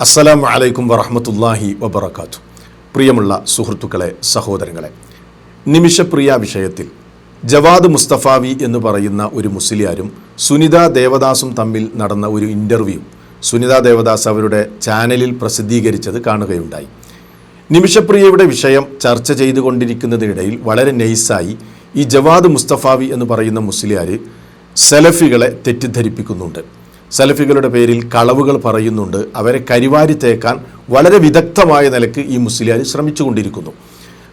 അസ്സലാമു അലൈക്കും വറഹ്മത്തുള്ളാഹി വബറകാതുഹു. പ്രിയമുള്ള സുഹൃത്തുക്കളെ, സഹോദരങ്ങളെ, നിമിഷപ്രിയ വിഷയത്തിൽ ജവാദ് മുസ്തഫാവി എന്ന് പറയുന്ന ഒരു മുസ്ലിയാരും സുനിത ദേവദാസും തമ്മിൽ നടന്ന ഒരു ഇൻ്റർവ്യൂ സുനിത ദേവദാസ് അവരുടെ ചാനലിൽ പ്രസിദ്ധീകരിച്ചത് കാണുകയുണ്ടായി. നിമിഷപ്രിയയുടെ വിഷയം ചർച്ച ചെയ്തുകൊണ്ടിരിക്കുന്നതിനിടയിൽ വളരെ നൈസായി ഈ ജവാദ് മുസ്തഫാവി എന്ന് പറയുന്ന മുസ്ലിയാർ സലഫികളെ തെറ്റിദ്ധരിപ്പിക്കുന്നുണ്ട്. സലഫികളുടെ പേരിൽ കളവുകൾ പറയുന്നുണ്ട്. അവരെ കരിവാരി തേക്കാൻ വളരെ വിദഗ്ധമായ നിലയ്ക്ക് ഈ മുസ്ലിയാർ ശ്രമിച്ചുകൊണ്ടിരിക്കുന്നു.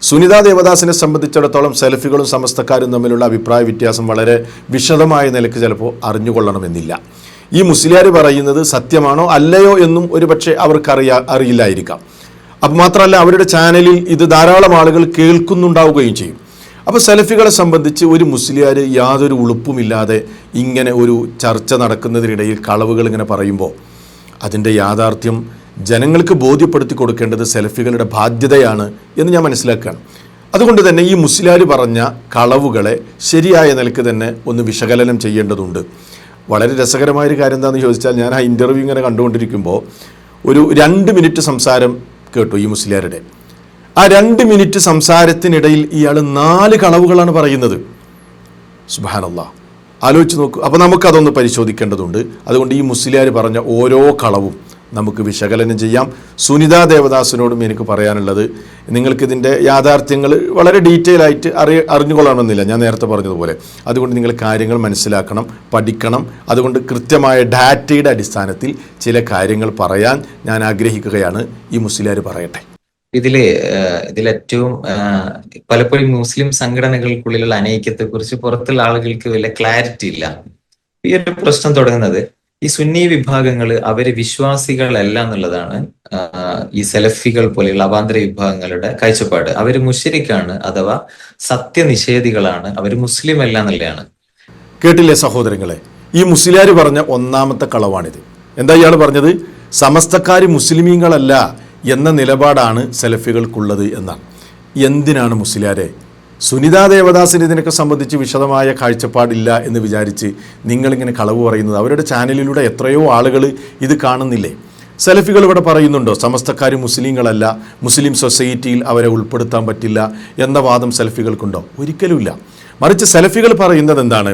സുനിത ദേവദാസിനെ സംബന്ധിച്ചിടത്തോളം സലഫികളും സമസ്തക്കാരും തമ്മിലുള്ള അഭിപ്രായ വ്യത്യാസം വളരെ വിശദമായ നിലയ്ക്ക് ചിലപ്പോൾ അറിഞ്ഞുകൊള്ളണമെന്നില്ല. ഈ മുസ്ലിയാർ പറയുന്നത് സത്യമാണോ അല്ലയോ എന്നും ഒരുപക്ഷെ അറിയില്ലായിരിക്കാം. അപ്പം മാത്രമല്ല, അവരുടെ ചാനലിൽ ഇത് ധാരാളം ആളുകൾ കേൾക്കുന്നുണ്ടാവുകയും ചെയ്യും. അപ്പോൾ സലഫികളെ സംബന്ധിച്ച് ഒരു മുസ്ലിയാർ യാതൊരു ഉളുപ്പുമില്ലാതെ ഇങ്ങനെ ഒരു ചർച്ച നടക്കുന്നതിനിടയിൽ കളവുകൾ ഇങ്ങനെ പറയുമ്പോൾ അതിൻ്റെ യാഥാർത്ഥ്യം ജനങ്ങൾക്ക് ബോധ്യപ്പെടുത്തി കൊടുക്കേണ്ടത് സലഫികളുടെ ബാധ്യതയാണ് എന്ന് ഞാൻ മനസ്സിലാക്കുകയാണ്. അതുകൊണ്ട് തന്നെ ഈ മുസ്ലിയാർ പറഞ്ഞ കളവുകളെ ശരിയായ നിലയ്ക്ക് തന്നെ ഒന്ന് വിശകലനം ചെയ്യേണ്ടതുണ്ട്. വളരെ രസകരമായൊരു കാര്യം എന്താണെന്ന് ചോദിച്ചാൽ, ഞാൻ ആ ഇൻ്റർവ്യൂ ഇങ്ങനെ കണ്ടുകൊണ്ടിരിക്കുമ്പോൾ ഒരു 2 മിനിറ്റ് സംസാരം കേട്ടു ഈ മുസ്ലിയാരുടെ. ആ 2 മിനിറ്റ് സംസാരത്തിനിടയിൽ ഇയാൾ 4 കളവുകളാണ് പറയുന്നത്. സുബ്ഹാനല്ലാഹ്, ആലോചിച്ച് നോക്കൂ. അപ്പോൾ നമുക്കതൊന്ന് പരിശോധിക്കേണ്ടതുണ്ട്. അതുകൊണ്ട് ഈ മുസ്ലിയാർ പറഞ്ഞ ഓരോ കളവും നമുക്ക് വിശകലനം ചെയ്യാം. സുനിത ദേവദാസിനോടും എനിക്ക് പറയാനുള്ളത്, നിങ്ങൾക്കിതിൻ്റെ യാഥാർത്ഥ്യങ്ങൾ വളരെ ഡീറ്റെയിൽ ആയിട്ട് അറിഞ്ഞുകൊള്ളണമെന്നില്ല, ഞാൻ നേരത്തെ പറഞ്ഞതുപോലെ. അതുകൊണ്ട് നിങ്ങൾ കാര്യങ്ങൾ മനസ്സിലാക്കണം, പഠിക്കണം. അതുകൊണ്ട് കൃത്യമായ ഡാറ്റയുടെ അടിസ്ഥാനത്തിൽ ചില കാര്യങ്ങൾ പറയാൻ ഞാൻ ആഗ്രഹിക്കുകയാണ്. ഈ മുസ്ലിയാർ പറയട്ടെ. ഇതിലേറ്റവും പലപ്പോഴും മുസ്ലിം സംഘടനകൾക്കുള്ളിലുള്ള അനൈക്യത്തെ കുറിച്ച് പുറത്തുള്ള ആളുകൾക്ക് വലിയ ക്ലാരിറ്റി ഇല്ല. ഈ ഒരു പ്രശ്നം തുടങ്ങുന്നത് ഈ സുന്നി വിഭാഗങ്ങൾ അവര് വിശ്വാസികളല്ല എന്നുള്ളതാണ് ഈ സലഫികൾ പോലെയുള്ള അവാന്തര വിഭാഗങ്ങളുടെ കാഴ്ചപ്പാട്. അവര് മുശ്രിക്കാണ്, അഥവാ സത്യനിഷേധികളാണ്, അവര് മുസ്ലിം അല്ല എന്നുള്ളതാണ്. കേട്ടില്ലേ സഹോദരങ്ങളെ, ഈ മുസ്ലിയാർ പറഞ്ഞ ഒന്നാമത്തെ കളവാണിത്. എന്താ ഇയാൾ പറഞ്ഞത്? സമസ്തക്കാർ മുസ്ലിമീങ്ങളല്ല എന്ന നിലപാടാണ് സലഫികൾക്കുള്ളത് എന്നാണ്. എന്തിനാണ് മുസ്ലിയാരെ സുനിത ദേവദാസിന് ഇതിനൊക്കെ സംബന്ധിച്ച് വിശദമായ കാഴ്ചപ്പാടില്ല എന്ന് വിചാരിച്ച് നിങ്ങളിങ്ങനെ കളവ് പറയുന്നത്? അവരുടെ ചാനലിലൂടെ എത്രയോ ആളുകൾ ഇത് കാണുന്നില്ലേ? സലഫികൾ ഇവിടെ പറയുന്നുണ്ടോ സമസ്തക്കാർ മുസ്ലിങ്ങളല്ല, മുസ്ലിം സൊസൈറ്റിയിൽ അവരെ ഉൾപ്പെടുത്താൻ പറ്റില്ല എന്ന വാദം സലഫികൾക്കുണ്ടോ? ഒരിക്കലുമില്ല. മറിച്ച് സലഫികൾ പറയുന്നത് എന്താണ്?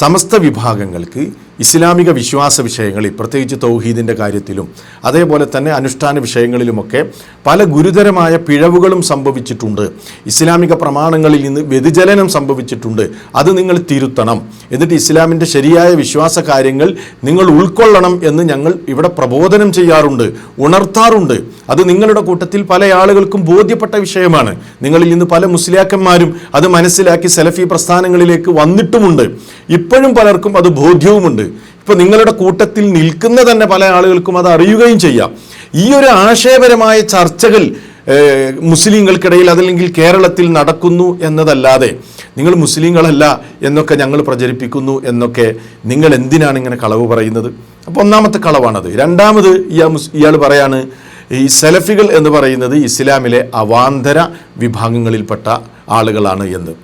സമസ്ത വിഭാഗങ്ങൾക്ക് ഇസ്ലാമിക വിശ്വാസ വിഷയങ്ങളിൽ, പ്രത്യേകിച്ച് തൗഹീദിൻ്റെ കാര്യത്തിലും അതേപോലെ തന്നെ അനുഷ്ഠാന വിഷയങ്ങളിലുമൊക്കെ പല ഗുരുതരമായ പിഴവുകളും സംഭവിച്ചിട്ടുണ്ട്. ഇസ്ലാമിക പ്രമാണങ്ങളിൽ നിന്ന് വ്യതിചലനം സംഭവിച്ചിട്ടുണ്ട്. അത് നിങ്ങൾ തിരുത്തണം. എന്നിട്ട് ഇസ്ലാമിൻ്റെ ശരിയായ വിശ്വാസ കാര്യങ്ങൾ നിങ്ങൾ ഉൾക്കൊള്ളണം എന്ന് ഞങ്ങൾ ഇവിടെ പ്രബോധനം ചെയ്യാറുണ്ട്, ഉണർത്താറുണ്ട്. അത് നിങ്ങളുടെ കൂട്ടത്തിൽ പല ആളുകൾക്കും ബോധ്യപ്പെട്ട വിഷയമാണ്. നിങ്ങളിൽ നിന്ന് പല മുസ്ലിയാക്കന്മാരും അത് മനസ്സിലാക്കി സലഫി പ്രസ്ഥാനങ്ങളിലേക്ക് വന്നിട്ടുമുണ്ട്. ഇപ്പോഴും പലർക്കും അത് ബോധ്യവുമുണ്ട്. ഇപ്പോൾ നിങ്ങളുടെ കൂട്ടത്തിൽ നിൽക്കുന്ന തന്നെ പല ആളുകൾക്കും അത് അറിയുകയും ചെയ്യാം. ഈ ഒരു ആശയപരമായ ചർച്ചകൾ മുസ്ലിങ്ങൾക്കിടയിൽ അതല്ലെങ്കിൽ കേരളത്തിൽ നടക്കുന്നു എന്നതല്ലാതെ നിങ്ങൾ മുസ്ലിങ്ങളല്ല എന്നൊക്കെ ഞങ്ങൾ പ്രചരിപ്പിക്കുന്നു എന്നൊക്കെ നിങ്ങൾ എന്തിനാണ് ഇങ്ങനെ കളവ് പറയുന്നത്? അപ്പോൾ ഒന്നാമത്തെ കളവാണത്. രണ്ടാമത് ഇയാൾ പറയാണ് ഈ സലഫികൾ എന്ന് പറയുന്നത് ഇസ്ലാമിലെ അവാന്തര വിഭാഗങ്ങളിൽപ്പെട്ട ആളുകളാണ് എന്ന്.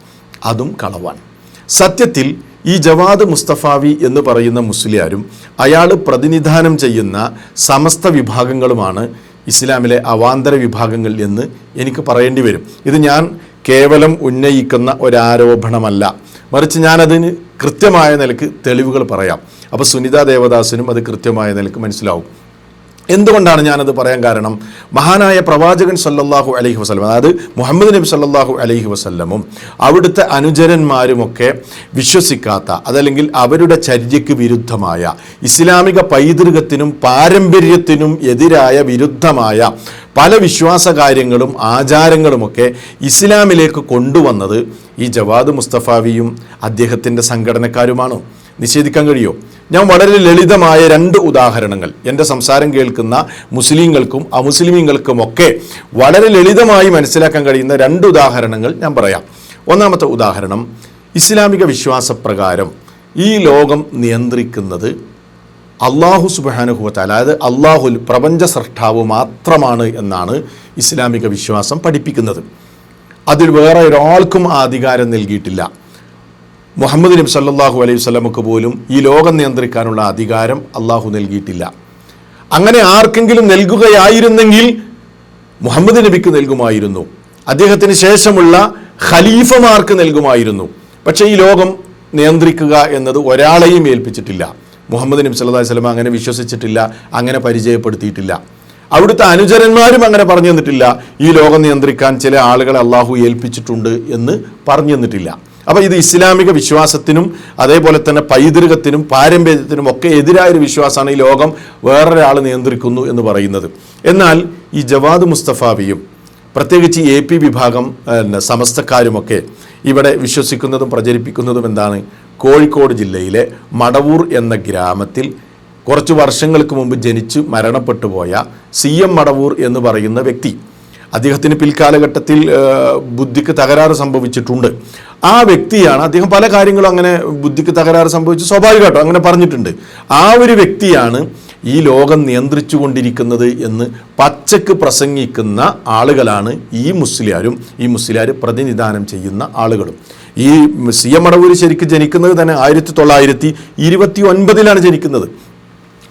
അതും കളവാണ്. സത്യത്തിൽ ഈ ജവാദ് മുസ്തഫാവി എന്ന് പറയുന്ന മുസ്ലിയാരും അയാൾ പ്രതിനിധാനം ചെയ്യുന്ന സമസ്ത വിഭാഗങ്ങളുമാണ് ഇസ്ലാമിലെ അവാന്തര വിഭാഗങ്ങൾ എന്ന് എനിക്ക് പറയേണ്ടി വരും. ഇത് ഞാൻ കേവലം ഉന്നയിക്കുന്ന ഒരാരോപണമല്ല, മറിച്ച് ഞാനതിന് കൃത്യമായ നിലക്ക് തെളിവുകൾ പറയാം. അപ്പോൾ സുനിത ദേവദാസിനും അത് കൃത്യമായ നിലക്ക് മനസ്സിലാവും. എന്തുകൊണ്ടാണ് ഞാനത് പറയാൻ കാരണം? മഹാനായ പ്രവാചകൻ സല്ലല്ലാഹു അലൈഹി വസല്ലം, അതായത് മുഹമ്മദ് നബി സല്ലല്ലാഹു അലൈഹി വസല്ലമും അവിടുത്തെ അനുചരന്മാരുമൊക്കെ വിശ്വസിക്കാത്ത, അതല്ലെങ്കിൽ അവരുടെ ചര്യയ്ക്ക് വിരുദ്ധമായ, ഇസ്ലാമിക പൈതൃകത്തിനും പാരമ്പര്യത്തിനും എതിരായ വിരുദ്ധമായ പല വിശ്വാസ കാര്യങ്ങളും ആചാരങ്ങളുമൊക്കെ ഇസ്ലാമിലേക്ക് കൊണ്ടുവന്നത് ഈ ജവാദ് മുസ്തഫാവിയും അദ്ദേഹത്തിൻ്റെ സംഘടനക്കാരുമാണ്. നിഷേധിക്കാൻ കഴിയുമോ? ഞാൻ വളരെ ലളിതമായ 2 ഉദാഹരണങ്ങൾ എൻ്റെ സംസാരം കേൾക്കുന്ന മുസ്ലിങ്ങൾക്കും അമുസ്ലിമീങ്ങൾക്കുമൊക്കെ വളരെ ലളിതമായി മനസ്സിലാക്കാൻ കഴിയുന്ന 2 ഉദാഹരണങ്ങൾ ഞാൻ പറയാം. ഒന്നാമത്തെ ഉദാഹരണം, ഇസ്ലാമിക വിശ്വാസപ്രകാരം ഈ ലോകം നിയന്ത്രിക്കുന്നത് അള്ളാഹു സുബ്ഹാനഹു വ തആല, അതായത് അള്ളാഹു പ്രപഞ്ച സൃഷ്ടാവ് മാത്രമാണ് എന്നാണ് ഇസ്ലാമിക വിശ്വാസം പഠിപ്പിക്കുന്നത്. അതിൽ വേറെ ഒരാൾക്കും ആ അധികാരം നൽകിയിട്ടില്ല. മുഹമ്മദ് നബി സല്ലല്ലാഹു അലൈഹി വസല്ലമക്ക് പോലും ഈ ലോകം നിയന്ത്രിക്കാനുള്ള അധികാരം അള്ളാഹു നൽകിയിട്ടില്ല. അങ്ങനെ ആർക്കെങ്കിലും നൽകുകയായിരുന്നെങ്കിൽ മുഹമ്മദ് നബിക്ക് നൽകുമായിരുന്നു, അദ്ദേഹത്തിന് ശേഷമുള്ള ഖലീഫമാർക്ക് നൽകുമായിരുന്നു. പക്ഷേ ഈ ലോകം നിയന്ത്രിക്കുക എന്നത് ഒരാളെയും ഏൽപ്പിച്ചിട്ടില്ല. മുഹമ്മദ് നബി സല്ലല്ലാഹു അലൈഹി വസല്ലം അങ്ങനെ വിശ്വസിച്ചിട്ടില്ല, അങ്ങനെ പരിചയപ്പെടുത്തിയിട്ടില്ല. അവിടുത്തെ അനുചരന്മാരും അങ്ങനെ പറഞ്ഞു തന്നിട്ടില്ല, ഈ ലോകം നിയന്ത്രിക്കാൻ ചില ആളുകളെ അള്ളാഹു ഏൽപ്പിച്ചിട്ടുണ്ട് എന്ന് പറഞ്ഞു തന്നിട്ടില്ല. അപ്പോൾ ഇത് ഇസ്ലാമിക വിശ്വാസത്തിനും അതേപോലെ തന്നെ പൈതൃകത്തിനും പാരമ്പര്യത്തിനും ഒക്കെ എതിരായൊരു വിശ്വാസമാണ് ഈ ലോകം വേറൊരാൾ നിയന്ത്രിക്കുന്നു എന്ന് പറയുന്നത്. എന്നാൽ ഈ ജവാദ് മുസ്തഫാവിയും പ്രത്യേകിച്ച് AP വിഭാഗം സമസ്തക്കാരുമൊക്കെ ഇവിടെ വിശ്വസിക്കുന്നതും പ്രചരിപ്പിക്കുന്നതും എന്താണ്? കോഴിക്കോട് ജില്ലയിലെ മടവൂർ എന്ന ഗ്രാമത്തിൽ കുറച്ച് വർഷങ്ങൾക്ക് മുമ്പ് ജനിച്ച് മരണപ്പെട്ടു പോയ CM മടവൂർ എന്ന് പറയുന്ന വ്യക്തി, അദ്ദേഹത്തിന് പിൽക്കാലഘട്ടത്തിൽ ബുദ്ധിക്ക് തകരാറ് സംഭവിച്ചിട്ടുണ്ട്. ആ വ്യക്തിയാണ്, അദ്ദേഹം പല കാര്യങ്ങളും അങ്ങനെ ബുദ്ധിക്ക് തകരാറ് സംഭവിച്ച് സ്വാഭാവികമായിട്ടും അങ്ങനെ പറഞ്ഞിട്ടുണ്ട്. ആ ഒരു വ്യക്തിയാണ് ഈ ലോകം നിയന്ത്രിച്ചു കൊണ്ടിരിക്കുന്നത് എന്ന് പച്ചക്ക് പ്രസംഗിക്കുന്ന ആളുകളാണ് ഈ മുസ്ലിയാരും ഈ മുസ്ലിയാർ പ്രതിനിധാനം ചെയ്യുന്ന ആളുകളും. ഈ CM മടവൂർ ശരിക്കും ജനിക്കുന്നത് തന്നെ 1929 ജനിക്കുന്നത്.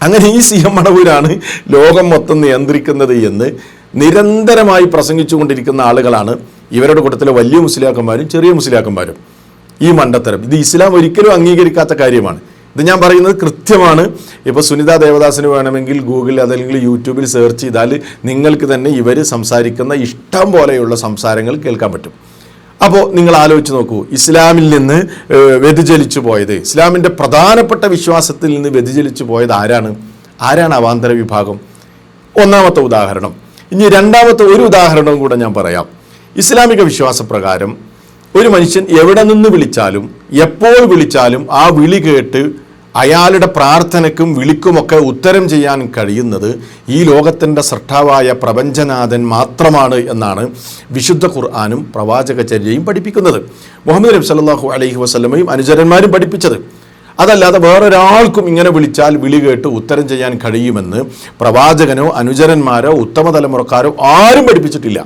അങ്ങനെ ഈ CM മടവൂരാണ് ലോകം മൊത്തം നിയന്ത്രിക്കുന്നത് എന്ന് നിരന്തരമായി പ്രസംഗിച്ചു കൊണ്ടിരിക്കുന്ന ആളുകളാണ് ഇവരുടെ കൂട്ടത്തിലെ വലിയ മുസ്ലിയാക്കന്മാരും ചെറിയ മുസ്ലിയാക്കന്മാരും. ഈ മണ്ടത്തരം ഇത് ഇസ്ലാം ഒരിക്കലും അംഗീകരിക്കാത്ത കാര്യമാണ്. ഇത് ഞാൻ പറയുന്നത് കൃത്യമാണ്. ഇപ്പോൾ സുനിത ദേവദാസിന് വേണമെങ്കിൽ ഗൂഗിളിൽ അതല്ലെങ്കിൽ യൂട്യൂബിൽ സെർച്ച് ചെയ്താൽ നിങ്ങൾക്ക് തന്നെ ഇവർ സംസാരിക്കുന്ന ഇഷ്ടം പോലെയുള്ള സംസാരങ്ങൾ കേൾക്കാൻ പറ്റും. അപ്പോൾ നിങ്ങൾ ആലോചിച്ച് നോക്കൂ, ഇസ്ലാമിൽ നിന്ന് വ്യതിചലിച്ചു പോയത്, ഇസ്ലാമിൻ്റെ പ്രധാനപ്പെട്ട വിശ്വാസത്തിൽ നിന്ന് വ്യതിചലിച്ചു പോയത് ആരാണ് അവാന്തര വിഭാഗം? ഒന്നാമത്തെ ഉദാഹരണം. ഇനി രണ്ടാമത്തെ ഒരു ഉദാഹരണവും കൂടെ ഞാൻ പറയാം. ഇസ്ലാമിക വിശ്വാസപ്രകാരം ഒരു മനുഷ്യൻ എവിടെ നിന്ന് വിളിച്ചാലും എപ്പോൾ വിളിച്ചാലും ആ വിളി കേട്ട് അയാളുടെ പ്രാർത്ഥനയ്ക്കും വിളിക്കുമൊക്കെ ഉത്തരം ചെയ്യാൻ കഴിയുന്നത് ഈ ലോകത്തിൻ്റെ സൃഷ്ടാവായ പ്രപഞ്ചനാഥൻ മാത്രമാണ് എന്നാണ് വിശുദ്ധ ഖുർആനും പ്രവാചകചര്യയും പഠിപ്പിക്കുന്നത്. മുഹമ്മദ് നബി സല്ലല്ലാഹു അലൈഹി വസല്ലമയും അനുചരന്മാരും പഠിപ്പിച്ചത്. അതല്ലാതെ വേറൊരാൾക്കും ഇങ്ങനെ വിളിച്ചാൽ വിളി കേട്ട് ഉത്തരം ചെയ്യാൻ കഴിയുമെന്ന് പ്രവാചകനോ അനുചരന്മാരോ ഉത്തമ തലമുറക്കാരോ ആരും പഠിപ്പിച്ചിട്ടില്ല.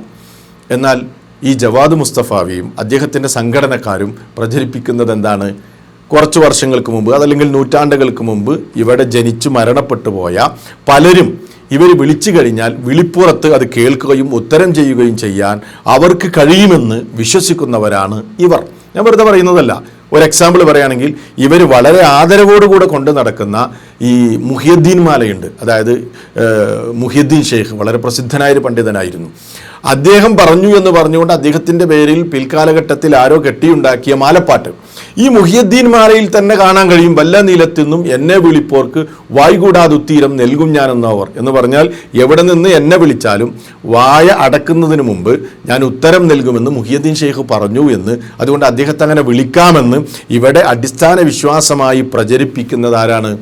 എന്നാൽ ഈ ജവാദ് മുസ്തഫാവിയും അദ്ദേഹത്തിൻ്റെ സംഘടനക്കാരും പ്രചരിപ്പിക്കുന്നത് എന്താണ്? കുറച്ച് വർഷങ്ങൾക്ക് മുമ്പ് അതല്ലെങ്കിൽ നൂറ്റാണ്ടുകൾക്ക് മുമ്പ് ഇവിടെ ജനിച്ചു മരണപ്പെട്ടു പോയ പലരും ഇവർ വിളിച്ചു കഴിഞ്ഞാൽ വിളിപ്പുറത്ത് അത് കേൾക്കുകയും ഉത്തരം ചെയ്യുകയും ചെയ്യാൻ അവർക്ക് കഴിയുമെന്ന് വിശ്വസിക്കുന്നവരാണ് ഇവർ. ഞാൻ വെറുതെ പറയുന്നതല്ല. ഒരു എക്സാമ്പിൾ പറയുകയാണെങ്കിൽ ഇവർ വളരെ ആദരവോടുകൂടെ കൊണ്ട് നടക്കുന്ന ഈ മുഹിയുദ്ദീൻ മാലയുണ്ട്. അതായത് മുഹിയുദ്ദീൻ ഷെയ്ഖ് വളരെ പ്രസിദ്ധനായൊരു പണ്ഡിതനായിരുന്നു. അദ്ദേഹം പറഞ്ഞു എന്ന് പറഞ്ഞുകൊണ്ട് അദ്ദേഹത്തിൻ്റെ പേരിൽ പിൽക്കാലഘട്ടത്തിൽ ആരോ കെട്ടിയുണ്ടാക്കിയ മാലപ്പാട്ട് ഈ മുഹിയുദ്ദീൻ മാലയിൽ തന്നെ കാണാൻ കഴിയും. വല്ല നീലത്തിന്നും എന്നെ വിളിപ്പോർക്ക് വായ്കൂടാതുത്തീരം നൽകും ഞാനെന്നവർ എന്ന് പറഞ്ഞാൽ എവിടെ നിന്ന് എന്നെ വിളിച്ചാലും വായ അടക്കുന്നതിന് മുമ്പ് ഞാൻ ഉത്തരം നൽകുമെന്ന് മുഹിയുദ്ദീൻ ഷെയ്ഖ് പറഞ്ഞു എന്ന്, അതുകൊണ്ട് അദ്ദേഹത്തെ അങ്ങനെ വിളിക്കാമെന്ന് ഇവിടെ അടിസ്ഥാന വിശ്വാസമായി പ്രചരിപ്പിക്കുന്നത് ആരാണ്?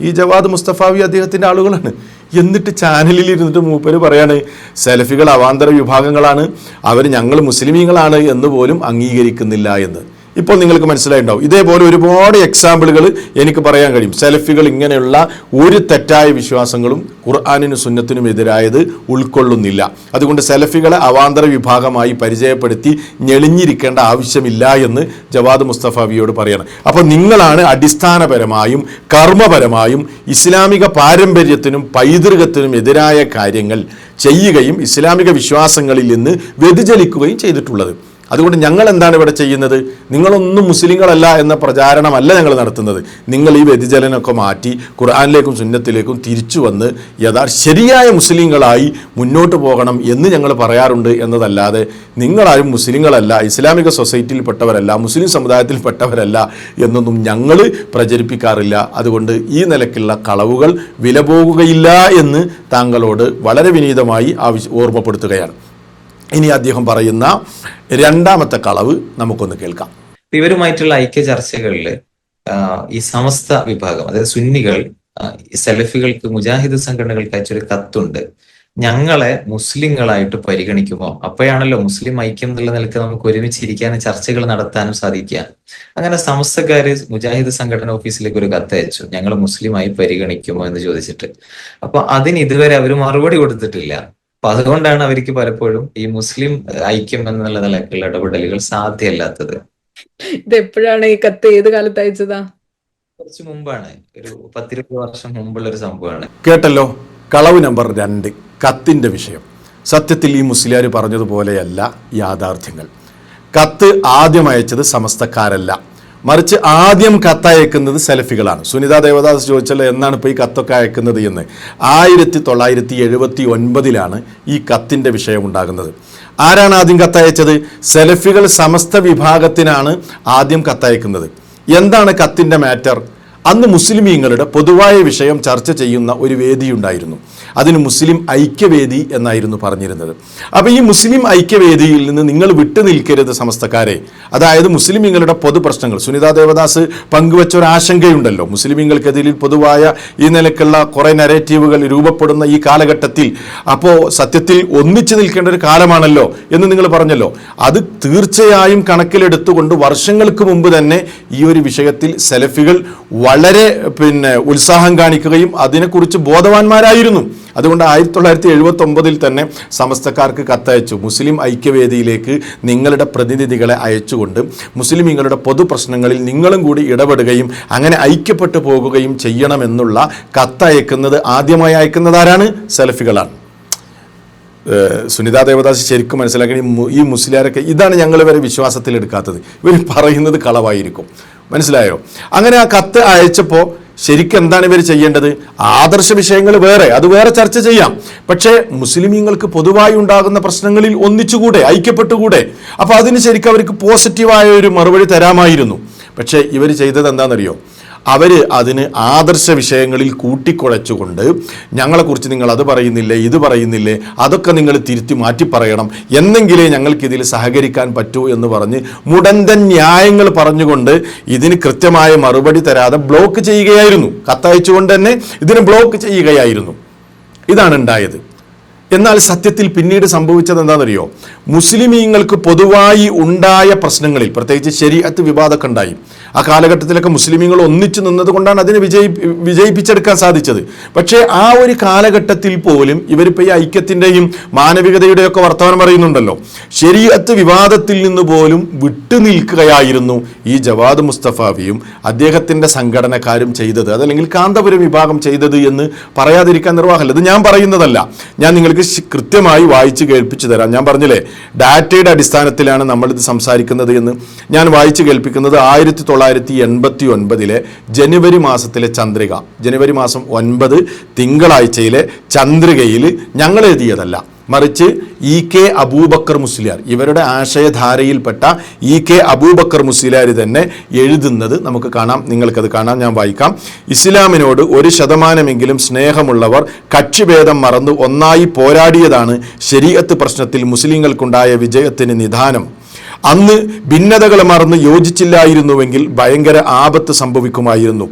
ഈ ജവാദ് മുസ്തഫാവി അദ്ദേഹത്തിൻ്റെ ആളുകളാണ്. എന്നിട്ട് ചാനലിൽ ഇരുന്നിട്ട് മൂപ്പര് പറയാണ് സലഫികൾ അവാന്തര വിഭാഗങ്ങളാണ്, അവർ ഞങ്ങൾ മുസ്ലിമീങ്ങളാണ് എന്ന് പോലും അംഗീകരിക്കുന്നില്ല എന്ന്. ഇപ്പോൾ നിങ്ങൾക്ക് മനസ്സിലായിട്ടുണ്ടാവും. ഇതേപോലെ ഒരുപാട് എക്സാമ്പിളുകൾ എനിക്ക് പറയാൻ കഴിയും. സലഫികൾ ഇങ്ങനെയുള്ള ഒരു തെറ്റായ വിശ്വാസങ്ങളും ഖുർആനിനും സുന്നത്തിനും എതിരായത് ഉൾക്കൊള്ളുന്നില്ല. അതുകൊണ്ട് സലഫികളെ അവാന്തര വിഭാഗമായി പരിചയപ്പെടുത്തി ഞെളിഞ്ഞിരിക്കേണ്ട ആവശ്യമില്ല എന്ന് ജവാദ് മുസ്തഫാവിയോട് പറയണം. അപ്പോൾ നിങ്ങളാണ് അടിസ്ഥാനപരമായും കർമ്മപരമായും ഇസ്ലാമിക പാരമ്പര്യത്തിനും പൈതൃകത്തിനും എതിരായ കാര്യങ്ങൾ ചെയ്യുകയും ഇസ്ലാമിക വിശ്വാസങ്ങളിൽ നിന്ന് വ്യതിചലിക്കുകയും ചെയ്തിട്ടുള്ളത്. അതുകൊണ്ട് ഞങ്ങൾ എന്താണ് ഇവിടെ ചെയ്യുന്നത്? നിങ്ങളൊന്നും മുസ്ലിങ്ങളല്ല എന്ന പ്രചാരണമല്ല ഞങ്ങൾ നടത്തുന്നത്. നിങ്ങൾ ഈ വ്യതിചലനമൊക്കെ മാറ്റി ഖുർആനിലേക്കും സുന്നത്തിലേക്കും തിരിച്ചു വന്ന് ശരിയായ മുസ്ലിങ്ങളായി മുന്നോട്ട് പോകണം എന്ന് ഞങ്ങൾ പറയാറുണ്ട് എന്നതല്ലാതെ നിങ്ങളാരും മുസ്ലിങ്ങളല്ല, ഇസ്ലാമിക സൊസൈറ്റിയിൽപ്പെട്ടവരല്ല, മുസ്ലിം സമുദായത്തിൽപ്പെട്ടവരല്ല എന്നൊന്നും ഞങ്ങൾ പ്രചരിപ്പിക്കാറില്ല. അതുകൊണ്ട് ഈ നിലയ്ക്കുള്ള കളവുകൾ വില പോകുകയില്ല എന്ന് താങ്കളോട് വളരെ വിനീതമായി ഓർമ്മപ്പെടുത്തുകയാണ്. ഇനി അദ്ദേഹം പറയുന്ന രണ്ടാമത്തെ കളവ് നമുക്കൊന്ന് കേൾക്കാം. ഇവരുമായിട്ടുള്ള ഐക്യ ചർച്ചകളിൽ ഈ സമസ്ത വിഭാഗം, അതായത് സുന്നികൾ സലഫികൾക്ക് മുജാഹിദ് സംഘടനകൾക്ക് അയച്ചൊരു കത്തുണ്ട്. ഞങ്ങളെ മുസ്ലിങ്ങളായിട്ട് പരിഗണിക്കുമോ? അപ്പോഴാണല്ലോ മുസ്ലിം ഐക്യം എന്നുള്ള നിലക്ക് നമുക്ക് ഒരുമിച്ചിരിക്കാനും ചർച്ചകൾ നടത്താനും സാധിക്കുക. അങ്ങനെ സമസ്തക്കാര് മുജാഹിദ് സംഘടന ഓഫീസിലേക്ക് ഒരു കത്ത് അയച്ചു, ഞങ്ങൾ മുസ്ലിമായി പരിഗണിക്കുമോ എന്ന് ചോദിച്ചിട്ട്. അപ്പൊ അതിന് ഇതുവരെ അവർ മറുപടി കൊടുത്തിട്ടില്ല. അപ്പൊ അതുകൊണ്ടാണ് അവർക്ക് പലപ്പോഴും ഈ മുസ്ലിം ഐക്യം എന്നുള്ള നിലക്കുള്ള ഇടപെടലുകൾ സാധ്യമല്ലാത്തത്. ഇത് എപ്പോഴാണ് ഈ കത്ത്? ഏത് കാലത്ത് അയച്ചതാ? കുറച്ച് മുമ്പാണ്, ഒരു 10-20 വർഷം മുമ്പുള്ള ഒരു സംഭവമാണ്. കേട്ടല്ലോ കളവ് നമ്പർ 2, കത്തിൻ്റെ വിഷയം. സത്യത്തിൽ ഈ മുസ്ലിയാർ പറഞ്ഞതുപോലെയല്ല യാഥാർത്ഥ്യങ്ങൾ. കത്ത് ആദ്യം അയച്ചത് സമസ്തക്കാരല്ല, മറിച്ച് ആദ്യം കത്തയക്കുന്നത് സലഫികളാണ്. സുനിത ദേവദാസ് ചോദിച്ചല്ലോ എന്നാണ് ഇപ്പോൾ ഈ കത്തൊക്കെ അയക്കുന്നത് എന്ന്. 1979 ഈ കത്തിൻ്റെ വിഷയം ഉണ്ടാകുന്നത്. ആരാണ് ആദ്യം കത്തയച്ചത്? സലഫികൾ സമസ്ത വിഭാഗത്തിനാണ് ആദ്യം കത്തയക്കുന്നത്. എന്താണ് കത്തിൻ്റെ മാറ്റർ? അന്ന് മുസ്ലിമീങ്ങളുടെ പൊതുവായ വിഷയം ചർച്ച ചെയ്യുന്ന ഒരു വേദിയുണ്ടായിരുന്നു. അതിന് മുസ്ലിം ഐക്യവേദി എന്നായിരുന്നു പറഞ്ഞിരുന്നത്. അപ്പോൾ ഈ മുസ്ലിം ഐക്യവേദിയിൽ നിന്ന് നിങ്ങൾ വിട്ടു നിൽക്കരുത് സമസ്തക്കാരെ. അതായത് മുസ്ലിമീങ്ങളുടെ പൊതു പ്രശ്നങ്ങൾ, സുനിത ദേവദാസ് പങ്കുവച്ച ഒരു ആശങ്കയുണ്ടല്ലോ, മുസ്ലിമീങ്ങൾക്കെതിരിൽ പൊതുവായ ഈ നിലക്കുള്ള കുറേ നരേറ്റീവുകൾ രൂപപ്പെടുന്ന ഈ കാലഘട്ടത്തിൽ അപ്പോൾ സത്യത്തിൽ ഒന്നിച്ചു നിൽക്കേണ്ട ഒരു കാലമാണല്ലോ എന്ന് നിങ്ങൾ പറഞ്ഞല്ലോ. അത് തീർച്ചയായും കണക്കിലെടുത്തുകൊണ്ട് വർഷങ്ങൾക്ക് മുമ്പ് തന്നെ ഈ ഒരു വിഷയത്തിൽ സലഫികൾ വളരെ ഉത്സാഹം കാണിക്കുകയും അതിനെക്കുറിച്ച് ബോധവാന്മാരായിരുന്നു. അതുകൊണ്ട് 1979 തന്നെ സമസ്തക്കാർക്ക് കത്തയച്ചു. മുസ്ലിം ഐക്യവേദിയിലേക്ക് നിങ്ങളുടെ പ്രതിനിധികളെ അയച്ചുകൊണ്ട് മുസ്ലിമീങ്ങളുടെ പൊതു പ്രശ്നങ്ങളിൽ നിങ്ങളും കൂടി ഇടപെടുകയും അങ്ങനെ ഐക്യപ്പെട്ടു പോകുകയും ചെയ്യണമെന്നുള്ള കത്തയക്കുന്നത് ആദ്യമായി അയക്കുന്നത് ആരാണ്? സലഫികളാണ്. സുനിത ദേവദാസ് ശരിക്കും മനസ്സിലാക്കി ഈ മുസ്ലിയാരൊക്കെ ഇതാണ് ഞങ്ങൾ വരെ വിശ്വാസത്തിലെടുക്കാത്തത്, ഇവർ പറയുന്നത് കളവായിരിക്കും. മനസ്സിലായോ? അങ്ങനെ ആ കത്ത് അയച്ചപ്പോൾ ശരിക്കും എന്താണ് ഇവർ ചെയ്യേണ്ടത്? ആദർശ വിഷയങ്ങൾ വേറെ, അത് വേറെ ചർച്ച ചെയ്യാം. പക്ഷേ മുസ്ലിമീങ്ങൾക്ക് പൊതുവായി ഉണ്ടാകുന്ന പ്രശ്നങ്ങളിൽ ഒന്നിച്ചുകൂടെ, ഐക്യപ്പെട്ടുകൂടെ? അപ്പോൾ അതിന് ശരിക്കും അവർക്ക് പോസിറ്റീവായ ഒരു മറുപടി തരാമായിരുന്നു. പക്ഷേ ഇവർ ചെയ്തത് എന്താണെന്നറിയോ? അവർ അതിന് ആദർശ വിഷയങ്ങളിൽ കൂട്ടിക്കുഴച്ചുകൊണ്ട് ഞങ്ങളെക്കുറിച്ച് നിങ്ങൾ അത് പറയുന്നില്ലേ, ഇത് പറയുന്നില്ലേ, അതൊക്കെ നിങ്ങൾ തിരുത്തി മാറ്റി പറയണം, എന്നെങ്കിലേ ഞങ്ങൾക്കിതിൽ സഹകരിക്കാൻ പറ്റൂ എന്ന് പറഞ്ഞ് മുടന്തൻ ന്യായങ്ങൾ പറഞ്ഞുകൊണ്ട് ഇതിന് കൃത്യമായ മറുപടി തരാതെ ബ്ലോക്ക് ചെയ്യുകയായിരുന്നു. കത്തയച്ചുകൊണ്ട് തന്നെ ഇതിന് ബ്ലോക്ക് ചെയ്യുകയായിരുന്നു. ഇതാണ് ഉണ്ടായത്. എന്നാൽ സത്യത്തിൽ പിന്നീട് സംഭവിച്ചത് എന്താണെന്നറിയോ? മുസ്ലിമീങ്ങൾക്ക് പൊതുവായി ഉണ്ടായ പ്രശ്നങ്ങളിൽ പ്രത്യേകിച്ച് ശരീഅത്ത് വിവാദമൊക്കെ ഉണ്ടായി. ആ കാലഘട്ടത്തിലൊക്കെ മുസ്ലിമീങ്ങൾ ഒന്നിച്ചു നിന്നതുകൊണ്ടാണ് അതിനെ വിജയിപ്പിച്ചെടുക്കാൻ സാധിച്ചത്. പക്ഷേ ആ ഒരു കാലഘട്ടത്തിൽ പോലും ഇവരിപ്പോൾ ഈ ഐക്യത്തിൻ്റെയും മാനവികതയുടെയും ഒക്കെ വർത്തമാനം പറയുന്നുണ്ടല്ലോ. ശരീഅത്ത് വിവാദത്തിൽ നിന്ന് പോലും വിട്ടുനിൽക്കുകയായിരുന്നു ഈ ജവാദ് മുസ്തഫാവിയും അദ്ദേഹത്തിൻ്റെ സംഘടനക്കാരും ചെയ്തത്, അതല്ലെങ്കിൽ കാന്തപുരം വിഭാഗം ചെയ്തത് എന്ന് പറയാതിരിക്കാൻ നിർവാഹമില്ല. ഇത് ഞാൻ പറയുന്നതല്ല, ഞാൻ നിങ്ങൾക്ക് കൃത്യമായി വായിച്ച് കേൾപ്പിച്ചു തരാം. ഞാൻ പറഞ്ഞില്ലേ ഡാറ്റയുടെ അടിസ്ഥാനത്തിലാണ് നമ്മളിത് സംസാരിക്കുന്നത് എന്ന്. ഞാൻ വായിച്ച് കേൾപ്പിക്കുന്നത് 1989 ജനുവരി മാസത്തിലെ ചന്ദ്രിക, ജനുവരി മാസം 9 തിങ്കളാഴ്ചയിലെ ചന്ദ്രികയിൽ ഞങ്ങൾ എഴുതിയതല്ല, മറിച്ച് EK അബൂബക്കർ മുസ്ലിയാർ, ഇവരുടെ ആശയധാരയിൽപ്പെട്ട EK അബൂബക്കർ മുസ്ലിയാർ തന്നെ എഴുതുന്നത് നമുക്ക് കാണാം. നിങ്ങൾക്കത് കാണാം, ഞാൻ വായിക്കാം. ഇസ്ലാമിനോട് 1% സ്നേഹമുള്ളവർ കക്ഷിഭേദം മറന്ന് ഒന്നായി പോരാടിയതാണ് ശരീഅത്ത് പ്രശ്നത്തിൽ മുസ്ലിങ്ങൾക്കുണ്ടായ വിജയത്തിന് നിദാനം. അന്ന് ഭിന്നതകൾ മറന്ന് യോജിച്ചില്ലായിരുന്നുവെങ്കിൽ ഭയങ്കര ആപത്ത് സംഭവിക്കുമായിരുന്നു.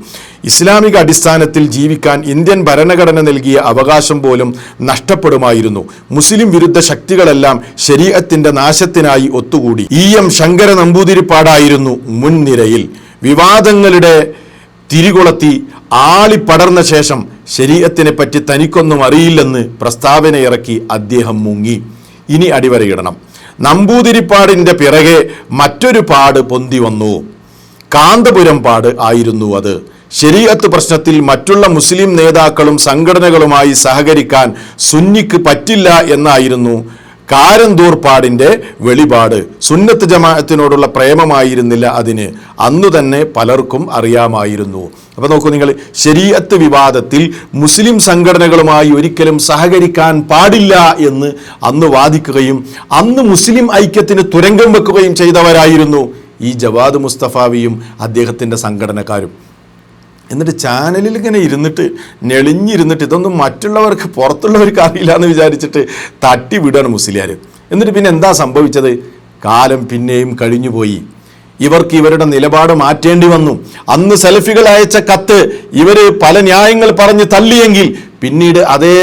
ഇസ്ലാമിക അടിസ്ഥാനത്തിൽ ജീവിക്കാൻ ഇന്ത്യൻ ഭരണഘടന നൽകിയ അവകാശം പോലും നഷ്ടപ്പെടുമായിരുന്നു. മുസ്ലിം വിരുദ്ധ ശക്തികളെല്ലാം ശരീഅത്തിന്റെ നാശത്തിനായി ഒത്തുകൂടി. EM ശങ്കര നമ്പൂതിരിപ്പാടായിരുന്നു മുൻനിരയിൽ. വിവാദങ്ങളുടെ തിരികൊളത്തി ആളിപ്പടർന്ന ശേഷം ശരീഅത്തിനെ പറ്റി തനിക്കൊന്നും അറിയില്ലെന്ന് പ്രസ്താവനയിറക്കി അദ്ദേഹം മുങ്ങി. ഇനി അടിവരയിടണം. നമ്പൂതിരിപ്പാടിൻ്റെ പിറകെ മറ്റൊരു പാട് പൊന്തി വന്നു. കാന്തപുരം പാട് ആയിരുന്നു അത്. ശരീഅത്ത് പ്രശ്നത്തിൽ മറ്റുള്ള മുസ്ലിം നേതാക്കളും സംഘടനകളുമായി സഹകരിക്കാൻ സുന്നിക്ക് പറ്റില്ല എന്നായിരുന്നു കാരന്തൂർ പാടിൻ്റെ വെളിപാട്. സുന്നത്ത് ജമാഅത്തിനോടുള്ള പ്രേമമായിരുന്നില്ല അതിന്, അന്നു തന്നെ പലർക്കും അറിയാമായിരുന്നു. അപ്പോൾ നോക്കൂ നിങ്ങൾ, ശരീഅത്ത് വിവാദത്തിൽ മുസ്ലിം സംഘടനകളുമായി ഒരിക്കലും സഹകരിക്കാൻ പാടില്ല എന്ന് അന്ന് വാദിക്കുകയും അന്ന് മുസ്ലിം ഐക്യത്തിന് തുരങ്കം വെക്കുകയും ചെയ്തവരായിരുന്നു ഈ ജവാദ് മുസ്തഫാവിയും അദ്ദേഹത്തിൻ്റെ സംഘടനക്കാരും. എന്നിട്ട് ചാനലിൽ ഇങ്ങനെ ഇരുന്നിട്ട് നെളിഞ്ഞിരുന്നിട്ട് ഇതൊന്നും മറ്റുള്ളവർക്ക് പുറത്തുള്ളവർക്ക് അറിയില്ല എന്ന് വിചാരിച്ചിട്ട് തട്ടി വിടുകയാണ് മുസ്ലിയാർ. എന്നിട്ട് പിന്നെ എന്താ സംഭവിച്ചത്? കാലം പിന്നെയും കഴിഞ്ഞുപോയി. ഇവർക്ക് ഇവരുടെ നിലപാട് മാറ്റേണ്ടി വന്നു. അന്ന് സലഫികൾ അയച്ച കത്ത് ഇവർ പല ന്യായങ്ങൾ പറഞ്ഞ് തള്ളിയെങ്കിൽ പിന്നീട് അതേ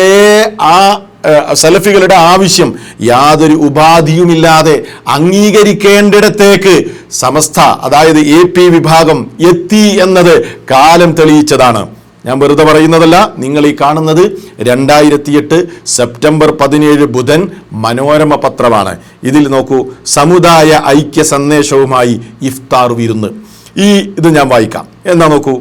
സലഫികളുടെ ആവശ്യം യാതൊരു ഉപാധിയുമില്ലാതെ അംഗീകരിക്കേണ്ടിടത്തേക്ക് സമസ്ത, അതായത് AP വിഭാഗം എത്തി എന്നത് കാലം തെളിയിച്ചതാണ്. ഞാൻ വെറുതെ പറയുന്നതല്ല. നിങ്ങൾ ഈ കാണുന്നത് 2008 സെപ്റ്റംബർ 17 ബുധൻ മനോരമ പത്രമാണ്. ഇതിൽ നോക്കൂ, സമുദായ ഐക്യ സന്ദേശവുമായി ഇഫ്താർ വിരുന്ന്. ഇത് ഞാൻ വായിക്കാം. എന്നാ നോക്കൂ,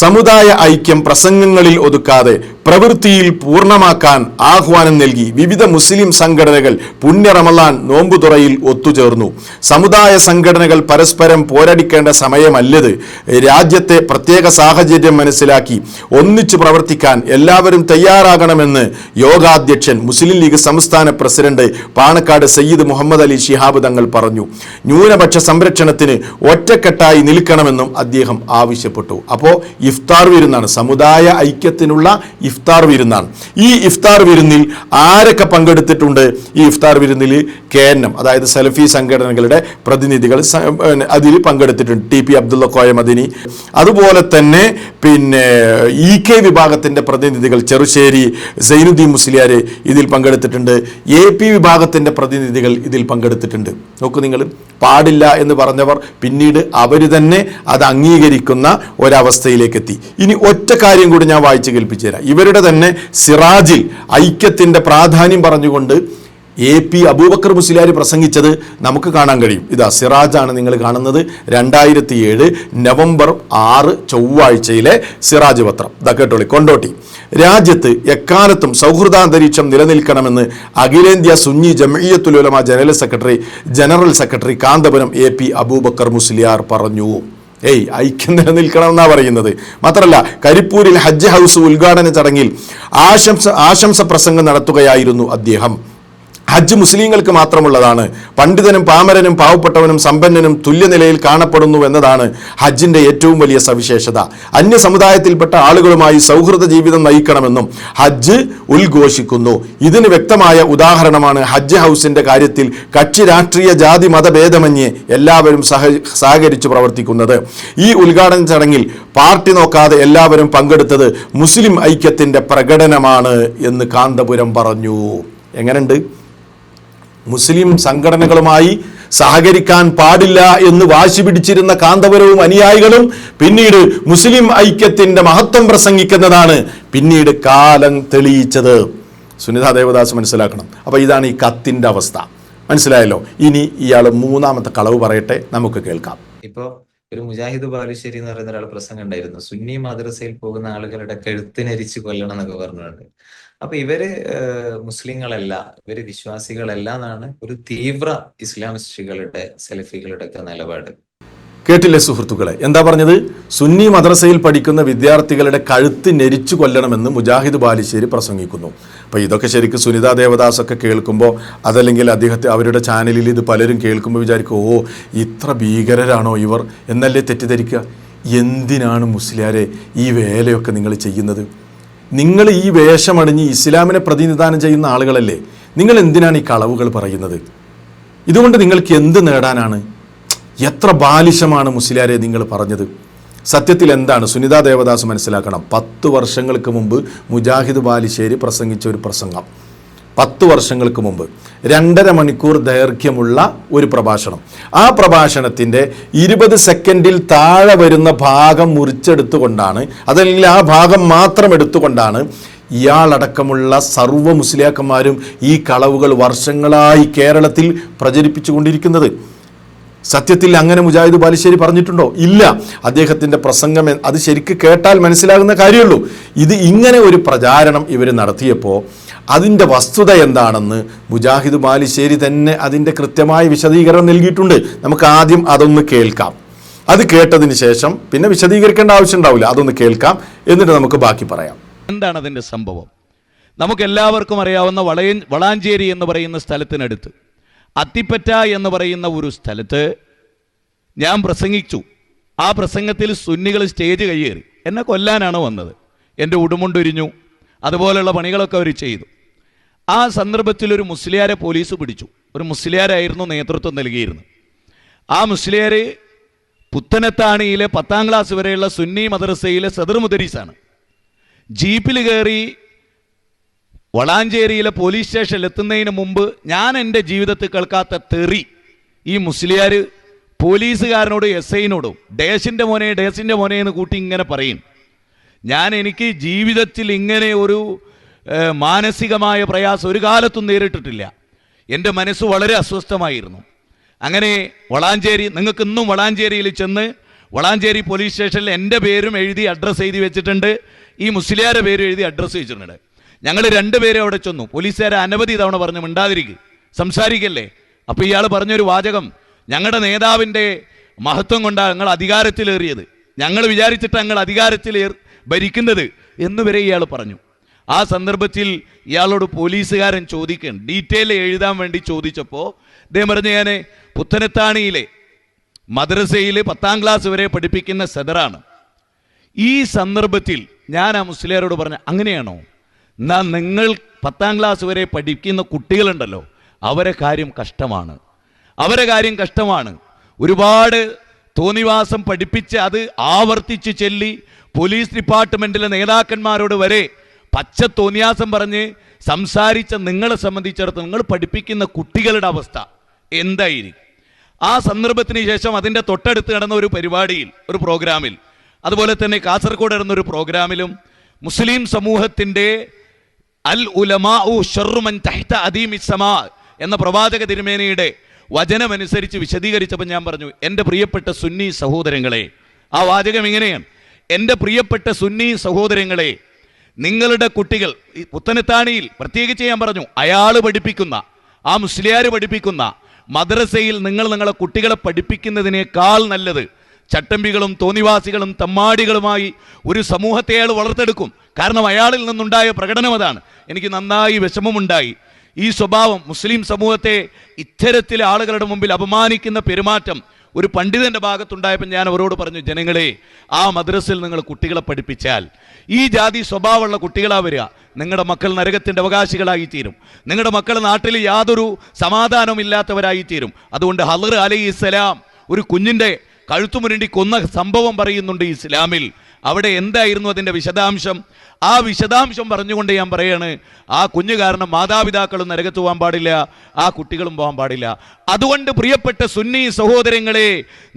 സമുദായ ഐക്യം പ്രസംഗങ്ങളിൽ ഒതുക്കാതെ പ്രവൃത്തിയിൽ പൂർണ്ണമാക്കാൻ ആഹ്വാനം നൽകി വിവിധ മുസ്ലിം സംഘടനകൾ പുണ്യ റമളാൻ നോമ്പുതുറയിൽ ഒത്തുചേർന്നു. സമുദായ സംഘടനകൾ പരസ്പരം പോരടിക്കേണ്ട സമയമല്ലത്. രാജ്യത്തെ പ്രത്യേക സാഹചര്യം മനസ്സിലാക്കി ഒന്നിച്ചു പ്രവർത്തിക്കാൻ എല്ലാവരും തയ്യാറാകണമെന്ന് യോഗാധ്യക്ഷൻ മുസ്ലിം ലീഗ് സംസ്ഥാന പ്രസിഡന്റ് പാണക്കാട് സയ്യിദ് മുഹമ്മദ് അലി ശിഹാബ് തങ്ങൾ പറഞ്ഞു. ന്യൂനപക്ഷ സംരക്ഷണത്തിന് ഒറ്റക്കെട്ടായി നിൽക്കണമെന്നും അദ്ദേഹം ആവശ്യപ്പെട്ടു. അപ്പോൾ ഇഫ്താർ വിരുന്നാണ്, സമുദായ ഐക്യത്തിനുള്ള ഇഫ്താർ വിരുന്നാണ്. ഈ ഇഫ്താർ വിരുന്നിൽ ആരൊക്കെ പങ്കെടുത്തിട്ടുണ്ട്? ഈ ഇഫ്താർ വിരുന്നിൽ KNM, അതായത് സലഫി സംഘടനകളുടെ പ്രതിനിധികൾ അതിൽ പങ്കെടുത്തിട്ടുണ്ട്. TP അബ്ദുള്ള കോയ മദനി, അതുപോലെ തന്നെ EK വിഭാഗത്തിന്റെ പ്രതിനിധികൾ ചെറുശ്ശേരി സൈനുദ്ദീൻ മുസ്ലിയാർ ഇതിൽ പങ്കെടുത്തിട്ടുണ്ട്. AP വിഭാഗത്തിന്റെ പ്രതിനിധികൾ ഇതിൽ പങ്കെടുത്തിട്ടുണ്ട്. നോക്കൂ നിങ്ങൾ, പാടില്ല എന്ന് പറഞ്ഞവർ പിന്നീട് അവർ തന്നെ അത് അംഗീകരിക്കുന്ന ഒരവസ്ഥയിലേക്ക് എത്തി. ഇനി ഒറ്റ കാര്യം കൂടി ഞാൻ വായിച്ച് കേൾപ്പിച്ചു തരാം. ഇവരുടെ തന്നെ സിറാജിൽ ഐക്യത്തിന്റെ പ്രാധാന്യം പറഞ്ഞുകൊണ്ട് AP അബൂബക്കർ മുസ്ലിയാർ പ്രസംഗിച്ചത് നമുക്ക് കാണാൻ കഴിയും. ഇതാ സിറാജാണ് നിങ്ങൾ കാണുന്നത്. 2007 നവംബർ 6 ചൊവ്വാഴ്ചയിലെ സിറാജ് പത്രം. ഇതാ കേട്ടോളി, കൊണ്ടോട്ടി. രാജ്യത്ത് എക്കാലത്തും സൗഹൃദാന്തരീക്ഷം നിലനിൽക്കണമെന്ന് അഖിലേന്ത്യാ Sunni Jamiyyathul Ulama general secretary Kanthapuram AP Aboobacker Musliyar പറഞ്ഞു. ഐക്യം നിലനിൽക്കണമെന്നാ പറയുന്നത്. മാത്രമല്ല, കരിപ്പൂരിൽ ഹജ്ജ് ഹൗസ് ഉദ്ഘാടന ചടങ്ങിൽ ആശംസ പ്രസംഗം നടത്തുകയായിരുന്നു അദ്ദേഹം. ഹജ്ജ് മുസ്ലിങ്ങൾക്ക് മാത്രമുള്ളതാണ്. പണ്ഡിതനും പാമരനും പാവപ്പെട്ടവനും സമ്പന്നനും തുല്യനിലയിൽ കാണപ്പെടുന്നു എന്നതാണ് ഹജ്ജിന്റെ ഏറ്റവും വലിയ സവിശേഷത. അന്യ സമുദായത്തിൽപ്പെട്ട ആളുകളുമായി സൗഹൃദ ജീവിതം നയിക്കണമെന്നും ഹജ്ജ് ഉദ്ഘോഷിക്കുന്നു. ഇതിന് വ്യക്തമായ ഉദാഹരണമാണ് ഹജ്ജ് ഹൗസിന്റെ കാര്യത്തിൽ കക്ഷി രാഷ്ട്രീയ ജാതി മതഭേദമന്യേ എല്ലാവരും സഹകരിച്ചു പ്രവർത്തിക്കുന്നത്. ഈ ഉദ്ഘാടന ചടങ്ങിൽ പാർട്ടി നോക്കാതെ എല്ലാവരും പങ്കെടുത്തത് മുസ്ലിം ഐക്യത്തിന്റെ പ്രകടനമാണ് എന്ന് കാന്തപുരം പറഞ്ഞു. എങ്ങനെയുണ്ട്? മുസ്ലിം സംഘടനകളുമായി സഹകരിക്കാൻ പാടില്ല എന്ന് വാശി പിടിച്ചിരുന്ന കാന്തപുരവും അനുയായികളും പിന്നീട് മുസ്ലിം ഐക്യത്തിന്റെ മഹത്വം പ്രസംഗിക്കുന്നതാണ് പിന്നീട് കാലം തെളിയിച്ചത്. സുനിത ദേവദാസ് മനസ്സിലാക്കണം. അപ്പോൾ ഇതാണ് ഈ കത്തിന്റെ അവസ്ഥ. മനസ്സിലായല്ലോ? ഇനി ഇയാൾ മൂന്നാമത്തെ കളവ് പറയട്ടെ, നമുക്ക് കേൾക്കാം. ഇപ്പോ ഒരു മുജാഹിദ് ബാലുശ്ശേരി എന്ന് പറയുന്ന ഒരാൾ പ്രസംഗം ഉണ്ടായിരുന്നു. സുന്നി മദ്രസയിൽ പോകുന്ന ആളുകളുടെ കഴുത്തിനരിച്ച് കൊല്ലണം എന്നൊക്കെ പറഞ്ഞിട്ടുണ്ട്. അപ്പൊ ഇവര് മുസ്ലിങ്ങളല്ല, ഇവര് വിശ്വാസികളല്ല എന്നാണ് ഒരു തീവ്ര ഇസ്ലാമിസ്റ്റുകളുടെ സലഫികളുടെ ഒക്കെ നിലപാട്. കേട്ടില്ലേ സുഹൃത്തുക്കളെ? എന്താ പറഞ്ഞത്? സുന്നി മദ്രസയിൽ പഠിക്കുന്ന വിദ്യാർത്ഥികളുടെ കഴുത്ത് ഞെരിച്ചു കൊല്ലണമെന്ന് മുജാഹിദ് ബാലുശ്ശേരി പ്രസംഗിക്കുന്നു. അപ്പോൾ ഇതൊക്കെ ശരിക്കും സുനിത ദേവദാസ് ഒക്കെ കേൾക്കുമ്പോൾ, അതല്ലെങ്കിൽ അവരുടെ ചാനലിൽ ഇത് പലരും കേൾക്കുമ്പോൾ വിചാരിക്കും, ഓ ഇത്ര ഭീകരരാണോ ഇവർ എന്നല്ലേ തെറ്റിദ്ധരിക്കുക. എന്തിനാണ് മുസ്ലിയാരെ ഈ വേലയൊക്കെ നിങ്ങൾ ചെയ്യുന്നത്? നിങ്ങൾ ഈ വേഷമണിഞ്ഞ് ഇസ്ലാമിനെ പ്രതിനിധാനം ചെയ്യുന്ന ആളുകളല്ലേ. നിങ്ങൾ എന്തിനാണ് ഈ കളവുകൾ പറയുന്നത്? ഇതുകൊണ്ട് നിങ്ങൾക്ക് എന്ത് നേടാനാണ്? എത്ര ബാലിശമാണ് മുസ്ലിയാരെ നിങ്ങൾ പറഞ്ഞത്. സത്യത്തിൽ എന്താണ് സുനിത ദേവദാസ് മനസ്സിലാക്കണം. 10 വർഷങ്ങൾക്ക് മുമ്പ് മുജാഹിദ് ബാലുശ്ശേരി പ്രസംഗിച്ച ഒരു പ്രസംഗം, 10 വർഷങ്ങൾക്ക് മുമ്പ് 2.5 മണിക്കൂർ ദൈർഘ്യമുള്ള ഒരു പ്രഭാഷണം. ആ പ്രഭാഷണത്തിൻ്റെ 20 സെക്കൻഡിൽ താഴെ വരുന്ന ഭാഗം മുറിച്ചെടുത്തുകൊണ്ടാണ്, അതല്ലെങ്കിൽ ആ ഭാഗം മാത്രം എടുത്തുകൊണ്ടാണ് ഇയാളടക്കമുള്ള സർവ്വ മുസ്ലിയാക്കന്മാരും ഈ കളവുകൾ വർഷങ്ങളായി കേരളത്തിൽ പ്രചരിപ്പിച്ചു കൊണ്ടിരിക്കുന്നത്. സത്യത്തിൽ അങ്ങനെ മുജാഹിദ് ബാലുശ്ശേരി പറഞ്ഞിട്ടുണ്ടോ? ഇല്ല. അദ്ദേഹത്തിൻ്റെ പ്രസംഗം അത് ശരിക്ക് കേട്ടാൽ മനസ്സിലാകുന്ന കാര്യമുള്ളൂ. ഇത് ഇങ്ങനെ ഒരു പ്രചാരണം ഇവർ നടത്തിയപ്പോൾ അതിൻ്റെ വസ്തുത എന്താണെന്ന് മുജാഹിദ് ബാലുശ്ശേരി തന്നെ അതിൻ്റെ കൃത്യമായ വിശദീകരണം നൽകിയിട്ടുണ്ട്. നമുക്ക് ആദ്യം അതൊന്ന് കേൾക്കാം. അത് കേട്ടതിന് ശേഷം പിന്നെ വിശദീകരിക്കേണ്ട ആവശ്യം ഉണ്ടാവില്ല. അതൊന്ന് കേൾക്കാം, എന്നിട്ട് നമുക്ക് ബാക്കി പറയാം. എന്താണ് അതിൻ്റെ സംഭവം? നമുക്കെല്ലാവർക്കും അറിയാവുന്ന വളാഞ്ചേരി എന്ന് പറയുന്ന സ്ഥലത്തിനടുത്ത് അത്തിപ്പറ്റ എന്ന് പറയുന്ന ഒരു സ്ഥലത്ത് ഞാൻ പ്രസംഗിച്ചു. ആ പ്രസംഗത്തിൽ സുന്നികൾ സ്റ്റേജ് കയ്യേറി എന്നെ കൊല്ലാനാണ് വന്നത്. എൻ്റെ ഉടുമുണ്ടൊരിഞ്ഞു, അതുപോലെയുള്ള പണികളൊക്കെ അവർ ചെയ്തു. ആ സന്ദർഭത്തിൽ ഒരു മുസ്ലിയാരെ പോലീസ് പിടിച്ചു. ഒരു മുസ്ലിയാരായിരുന്നു നേതൃത്വം നൽകിയിരുന്നത്. ആ മുസ്ലിയാർ പുത്തനത്താണിയിലെ 10ാം ക്ലാസ് വരെയുള്ള സുന്നി മദ്രസയിലെ സദർ മുദരീസാണ്. ജീപ്പിൽ കയറി വളാഞ്ചേരിയിലെ പോലീസ് സ്റ്റേഷനിൽ എത്തുന്നതിന് മുമ്പ് ഞാൻ എൻ്റെ ജീവിതത്തിൽ കേൾക്കാത്ത തെറി ഈ മുസ്ലിയാർ പോലീസുകാരനോടും SI-നോടും ഡേസിൻ്റെ മോനെ എന്ന് കൂട്ടി ഇങ്ങനെ പറയും. എനിക്ക് ജീവിതത്തിൽ ഇങ്ങനെ ഒരു മാനസികമായ പ്രയാസം ഒരു കാലത്തും നേരിട്ടിട്ടില്ല. എൻ്റെ മനസ്സ് വളരെ അസ്വസ്ഥമായിരുന്നു. അങ്ങനെ നിങ്ങൾക്ക് ഇന്നും വളാഞ്ചേരിയിൽ ചെന്ന് വളാഞ്ചേരി പോലീസ് സ്റ്റേഷനിൽ എൻ്റെ പേരും എഴുതി അഡ്രസ്സ് എഴുതി വെച്ചിട്ടുണ്ട്. ഈ മുസ്ലിയാരെ പേര് എഴുതി അഡ്രസ്സ് വെച്ചിട്ടുണ്ട്. ഞങ്ങൾ രണ്ടുപേരെ അവിടെ ചെന്നു. പോലീസുകാരെ അനവധി തവണ പറഞ്ഞു മിണ്ടാതിരിക്കുക, സംസാരിക്കല്ലേ. അപ്പോൾ ഇയാൾ പറഞ്ഞൊരു വാചകം, ഞങ്ങളുടെ നേതാവിൻ്റെ മഹത്വം കൊണ്ടാണ് ഞങ്ങൾ അധികാരത്തിലേറിയത്, ഞങ്ങൾ വിചാരിച്ചിട്ട് ഞങ്ങൾ അധികാരത്തിൽ ഭരിക്കുന്നത് എന്ന് വരെ ഇയാൾ പറഞ്ഞു. ആ സന്ദർഭത്തിൽ ഇയാളോട് പോലീസുകാരൻ ചോദിക്കണം, ഡീറ്റെയിൽ എഴുതാൻ വേണ്ടി ചോദിച്ചപ്പോൾ അദ്ദേഹം പറഞ്ഞു, ഞാൻ പുത്തനത്താണിയിലെ മദ്രസയിൽ 10ാം ക്ലാസ് വരെ പഠിപ്പിക്കുന്ന സദറാണ്. ഈ സന്ദർഭത്തിൽ ഞാൻ ആ മുസ്ലിയാരോട് പറഞ്ഞു, അങ്ങനെയാണോ? എന്നാൽ നിങ്ങൾ 10ാം ക്ലാസ് വരെ പഠിക്കുന്ന കുട്ടികളുണ്ടല്ലോ, അവരെ കാര്യം കഷ്ടമാണ്, അവരെ കാര്യം കഷ്ടമാണ്. ഒരുപാട് തോന്നിവാസം പഠിപ്പിച്ച് അത് ആവർത്തിച്ച് ചൊല്ലി പോലീസ് ഡിപ്പാർട്ട്മെൻറ്റിലെ നേതാക്കന്മാരോട് വരെ പച്ച തോന്നിയാസം പറഞ്ഞ് സംസാരിച്ച നിങ്ങളെ സംബന്ധിച്ചിടത്തോളം നിങ്ങൾ പഠിപ്പിക്കുന്ന കുട്ടികളുടെ അവസ്ഥ എന്തായിരിക്കും? ആ സന്ദർഭത്തിന് ശേഷം അതിൻ്റെ തൊട്ടടുത്ത് നടന്ന ഒരു പരിപാടിയിൽ, ഒരു പ്രോഗ്രാമിൽ, അതുപോലെ തന്നെ കാസർഗോഡ് നടന്നൊരു പ്രോഗ്രാമിലും മുസ്ലിം സമൂഹത്തിൻ്റെ അൽ ഉലമാഉ ശർറു മൻ തഹ്ത അദീമിസ് സമാ എന്ന പ്രവാചക തിരുമേനിയുടെ വചനമനുസരിച്ച് വിശദീകരിച്ചപ്പോൾ ഞാൻ പറഞ്ഞു, എൻ്റെ പ്രിയപ്പെട്ട സുന്നി സഹോദരങ്ങളെ, ആ വാചകം ഇങ്ങനെയാണ്, എൻ്റെ പ്രിയപ്പെട്ട സുന്നി സഹോദരങ്ങളെ, നിങ്ങളുടെ കുട്ടികൾ ഈ പുത്തനത്താണിയിൽ പ്രത്യേകിച്ച് ഞാൻ പറഞ്ഞു, അയാൾ പഠിപ്പിക്കുന്ന, ആ മുസ്ലിയാർ പഠിപ്പിക്കുന്ന മദ്രസയിൽ നിങ്ങൾ നിങ്ങളെ കുട്ടികളെ പഠിപ്പിക്കുന്നതിനേക്കാൾ നല്ലത് ചട്ടമ്പികളും തോന്നിവാസികളും തമ്മാടികളുമായി ഒരു സമൂഹത്തെ അയാൾ വളർത്തെടുക്കും. കാരണം അയാളിൽ നിന്നുണ്ടായ പ്രകടനം അതാണ്. എനിക്ക് നന്നായി വിഷമമുണ്ടായി. ഈ സ്വഭാവം മുസ്ലിം സമൂഹത്തെ ഇത്തരത്തിലെ ആളുകളുടെ മുമ്പിൽ അപമാനിക്കുന്ന പെരുമാറ്റം ഒരു പണ്ഡിതൻ്റെ ഭാഗത്തുണ്ടായപ്പോൾ ഞാൻ അവരോട് പറഞ്ഞു, ജനങ്ങളെ, ആ മദ്രസയിൽ നിങ്ങൾ കുട്ടികളെ പഠിപ്പിച്ചാൽ ഈ ജാതി സ്വഭാവമുള്ള കുട്ടികളാ വരിക, നിങ്ങളുടെ മക്കൾ നരകത്തിൻ്റെ അവകാശികളായി തീരും, നിങ്ങളുടെ മക്കൾ നാട്ടിൽ യാതൊരു സമാധാനവും ഇല്ലാത്തവരായി തീരും. അതുകൊണ്ട് ഹളർ അലൈഹിസ്സലാം ഒരു കുഞ്ഞിൻ്റെ കഴുത്തുമുരണ്ടി കൊന്ന സംഭവം പറയുന്നുണ്ട് ഇസ്ലാമിൽ. അവിടെ എന്തായിരുന്നു അതിൻ്റെ വിശദാംശം? ആ വിശദാംശം പറഞ്ഞുകൊണ്ട് ഞാൻ പറയാണ്, ആ കുഞ്ഞു കാരണം മാതാപിതാക്കളും നരകത്ത് പോകാൻ പാടില്ല, ആ കുട്ടികളും പോകാൻ പാടില്ല. അതുകൊണ്ട് പ്രിയപ്പെട്ട സുന്നി സഹോദരങ്ങളെ,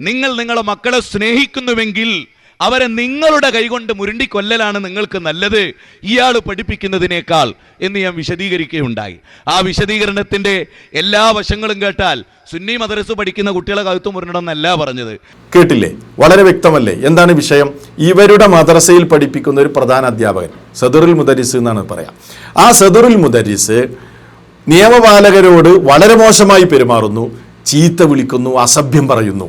നിങ്ങൾ നിങ്ങളുടെ മക്കളെ സ്നേഹിക്കുന്നുവെങ്കിൽ അവരെ നിങ്ങളുടെ കൈകൊണ്ട് മുരുണ്ടിക്കൊല്ലലാണ് നിങ്ങൾക്ക് നല്ലത്, ഇയാൾ പഠിപ്പിക്കുന്നതിനേക്കാൾ എന്ന് ഞാൻ വിശദീകരിക്കുകയുണ്ടായി. ആ വിശദീകരണത്തിൻ്റെ എല്ലാ വശങ്ങളും കേട്ടാൽ സുന്നി മദ്രസ പഠിക്കുന്ന കുട്ടികളെ കഴുത്തു മുരണമെന്നല്ല പറഞ്ഞത്. കേട്ടില്ലേ? വളരെ വ്യക്തമല്ലേ എന്താണ് വിഷയം? ഇവരുടെ മദ്രസയിൽ പഠിപ്പിക്കുന്ന ഒരു പ്രധാന അധ്യാപകൻ സദറുൽ മുദരിസ് എന്നാണ് പറയാം. ആ സദറുൽ മുദരിസ് നിയമപാലകരോട് വളരെ മോശമായി പെരുമാറുന്നു, ചീത്ത വിളിക്കുന്നു, അസഭ്യം പറയുന്നു.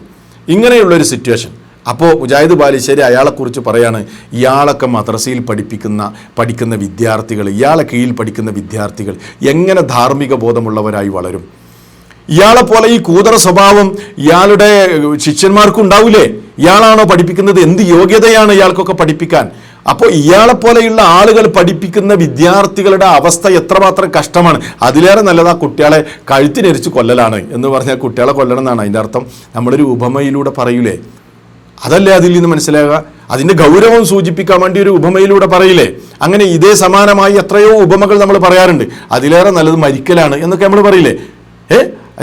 ഇങ്ങനെയുള്ളൊരു സിറ്റുവേഷൻ. അപ്പോൾ മുജാഹിദ് ബാലുശ്ശേരി അയാളെക്കുറിച്ച് പറയാണ്, ഇയാളൊക്കെ മദ്രസയിൽ പഠിക്കുന്ന വിദ്യാർത്ഥികൾ, ഇയാളെ കീഴിൽ പഠിക്കുന്ന വിദ്യാർത്ഥികൾ എങ്ങനെ ധാർമ്മിക ബോധമുള്ളവരായി വളരും? ഇയാളെപ്പോലെ ഈ കൂതറ സ്വഭാവം ഇയാളുടെ ശിഷ്യന്മാർക്കും ഉണ്ടാവില്ലേ? ഇയാളാണോ പഠിപ്പിക്കുന്നത്? എന്ത് യോഗ്യതയാണ് ഇയാൾക്കൊക്കെ പഠിപ്പിക്കാൻ? അപ്പോൾ ഇയാളെപ്പോലെയുള്ള ആളുകൾ പഠിപ്പിക്കുന്ന വിദ്യാർത്ഥികളുടെ അവസ്ഥ എത്രമാത്രം കഷ്ടമാണ്. അതിലേറെ നല്ലത് ആ കുട്ടികളെ കഴുത്തിനെരിച്ച് കൊല്ലലാണ് എന്ന് പറഞ്ഞാൽ കുട്ടികളെ കൊല്ലണം എന്നാണ് അതിൻ്റെ അർത്ഥം. നമ്മളൊരു ഉപമയിലൂടെ പറയൂലേ, അതല്ലേ അതിൽ നിന്ന് മനസ്സിലാകുക? അതിൻ്റെ ഗൗരവം സൂചിപ്പിക്കാൻ വേണ്ടി ഒരു ഉപമയിലൂടെ പറയില്ലേ? അങ്ങനെ ഇതേ സമാനമായി എത്രയോ ഉപമകൾ നമ്മൾ പറയാറുണ്ട്. അതിലേറെ നല്ലത് മരിക്കലാണ് എന്നൊക്കെ നമ്മൾ പറയില്ലേ?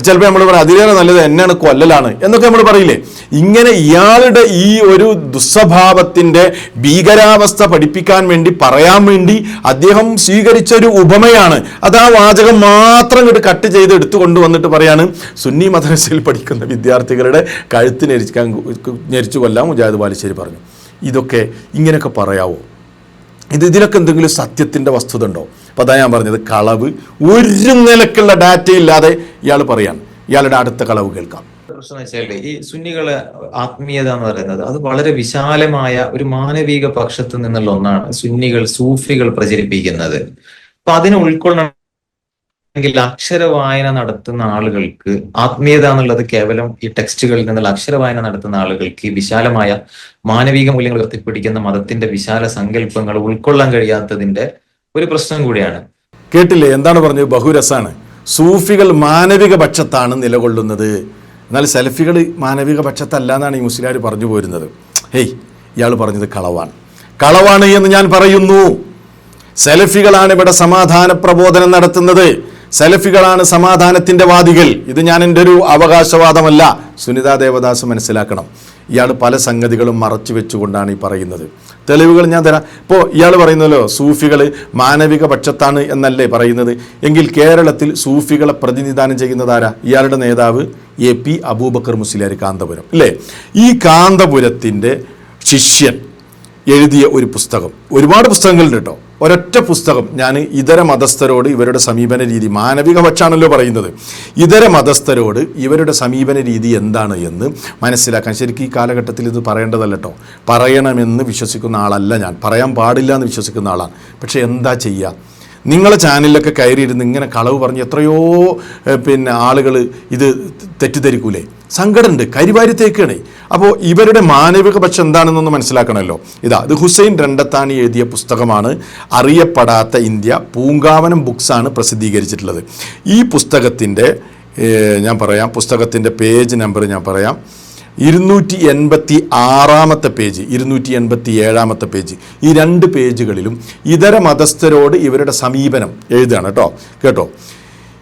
ചിലപ്പോൾ നമ്മൾ പറയാം അതിലേറെ നല്ലത് എന്നെയാണ് കൊല്ലലാണ് എന്നൊക്കെ നമ്മൾ പറയില്ലേ? ഇങ്ങനെ ഇയാളുടെ ഈ ഒരു ദുസ്വഭാവത്തിൻ്റെ ഭീകരാവസ്ഥ പഠിപ്പിക്കാൻ വേണ്ടി, പറയാൻ വേണ്ടി അദ്ദേഹം സ്വീകരിച്ചൊരു ഉപമയാണ്. അത് ആ വാചകം മാത്രം ഇങ്ങോട്ട് കട്ട് ചെയ്ത് എടുത്തു കൊണ്ടുവന്നിട്ട് പറയാണ്, സുന്നി മദ്രസയിൽ പഠിക്കുന്ന വിദ്യാർത്ഥികളുടെ കഴുത്ത് ഞെരിച്ചു കൊല്ലാൻ മുജാഹിദ് ബാലുശ്ശേരി പറഞ്ഞു. ഇതൊക്കെ ഇങ്ങനെയൊക്കെ പറയാവോ? ഇതിലൊക്കെ എന്തെങ്കിലും സത്യത്തിൻ്റെ വസ്തുത ഉണ്ടോ? അപ്പോൾ അതാ ഞാൻ പറഞ്ഞത്, കളവ് ഒരു നിലക്കുള്ള ഡാറ്റ ഇല്ലാതെ ഇയാൾ പറയാണ്. ഇയാളുടെ അടുത്ത കളവ് കേൾക്കാം. പ്രശ്നം വെച്ചാൽ ഈ സുന്നികളെ ആത്മീയത എന്ന് പറയുന്നത് അത് വളരെ വിശാലമായ ഒരു മാനവിക പക്ഷത്തു നിന്നുള്ള ഒന്നാണ് സുന്നികൾ, സൂഫികൾ പ്രചരിപ്പിക്കുന്നത്. അപ്പൊ അതിനെ ഉൾക്കൊള്ളണമെങ്കിൽ അക്ഷരവായന നടത്തുന്ന ആളുകൾക്ക്, ആത്മീയത എന്നുള്ളത് കേവലം ഈ ടെക്സ്റ്റുകളിൽ നിന്നുള്ള അക്ഷരവായന നടത്തുന്ന ആളുകൾക്ക് ഈ വിശാലമായ മാനവിക മൂല്യങ്ങൾ ഉയർത്തിപ്പിടിക്കുന്ന മതത്തിന്റെ വിശാല സങ്കല്പങ്ങൾ ഉൾക്കൊള്ളാൻ കഴിയാത്തതിന്റെ ഒരു പ്രശ്നം കൂടിയാണ്. കേട്ടില്ലേ എന്താണ് പറഞ്ഞത്? ബഹുരസാണ്. സൂഫികൾ മാനവിക പക്ഷത്താണ് നിലകൊള്ളുന്നത്, എന്നാൽ സലഫികൾ മാനവിക പക്ഷത്തല്ല എന്നാണ് ഈ മുസ്ലിയാർ പറഞ്ഞു പോരുന്നത്. ഹേയ്, ഇയാൾ പറഞ്ഞത് കളവാണ് എന്ന് ഞാൻ പറയുന്നു. സലഫികളാണ് ഇവിടെ സമാധാന പ്രബോധനം നടത്തുന്നത്, സലഫികളാണ് സമാധാനത്തിൻ്റെ വാദികൾ. ഇത് ഞാൻ എൻ്റെ ഒരു അവകാശവാദമല്ല, സുനിതാ ദേവദാസ് മനസ്സിലാക്കണം. ഇയാൾ പല സംഗതികളും മറച്ചു വെച്ചുകൊണ്ടാണ് ഈ പറയുന്നത്. തെളിവുകൾ ഞാൻ തരാം. ഇപ്പോൾ ഇയാൾ പറയുന്നല്ലോ സൂഫികൾ മാനവിക പക്ഷത്താണ് എന്നല്ലേ പറയുന്നത്. എങ്കിൽ കേരളത്തിൽ സൂഫികളെ പ്രതിനിധാനം ചെയ്യുന്നത് ആരാ? ഇയാളുടെ നേതാവ് AP അബൂബക്കർ മുസ്ലിയാർ, കാന്തപുരം അല്ലേ? ഈ കാന്തപുരത്തിൻ്റെ ശിഷ്യൻ എഴുതിയ ഒരു പുസ്തകം, ഒരുപാട് പുസ്തകങ്ങളുണ്ട് കേട്ടോ, ഒരൊറ്റ പുസ്തകം ഞാൻ ഇതര മതസ്ഥരോട് ഇവരുടെ സമീപന രീതി, മാനവിക പക്ഷാണല്ലോ പറയുന്നത്, ഇതര മതസ്ഥരോട് ഇവരുടെ സമീപന രീതി എന്താണ് എന്ന് മനസ്സിലാക്കാൻ. ശരിക്കും ഈ കാലഘട്ടത്തിൽ ഇത് പറയേണ്ടതല്ല കേട്ടോ, പറയണമെന്ന് വിശ്വസിക്കുന്ന ആളല്ല ഞാൻ, പറയാൻ പാടില്ല എന്ന് വിശ്വസിക്കുന്ന ആളാണ്. പക്ഷേ എന്താ ചെയ്യുക, നിങ്ങളെ ചാനലിലൊക്കെ കയറിയിരുന്ന് ഇങ്ങനെ കളവ് പറഞ്ഞ് എത്രയോ ആളുകൾ ഇത് തെറ്റിദ്ധരിക്കൂലേ? സങ്കടമുണ്ട്, കരിവാരിത്തേക്കാണ്. അപ്പോൾ ഇവരുടെ മാനവിക പക്ഷം എന്താണെന്നൊന്ന് മനസ്സിലാക്കണമല്ലോ. ഇത് ഹുസൈൻ രണ്ടത്താണി എഴുതിയ പുസ്തകമാണ്, അറിയപ്പെടാത്ത ഇന്ത്യ. പൂങ്കാവനം ബുക്സാണ് പ്രസിദ്ധീകരിച്ചിട്ടുള്ളത്. ഈ പുസ്തകത്തിൻ്റെ ഞാൻ പറയാം, പുസ്തകത്തിൻ്റെ പേജ് നമ്പർ ഞാൻ പറയാം, 286 പേജ്, 287 പേജ്. ഈ 2 പേജുകളിലും ഇതര മതസ്ഥരോട് ഇവരുടെ സമീപനം എഴുതുകയാണ് കേട്ടോ.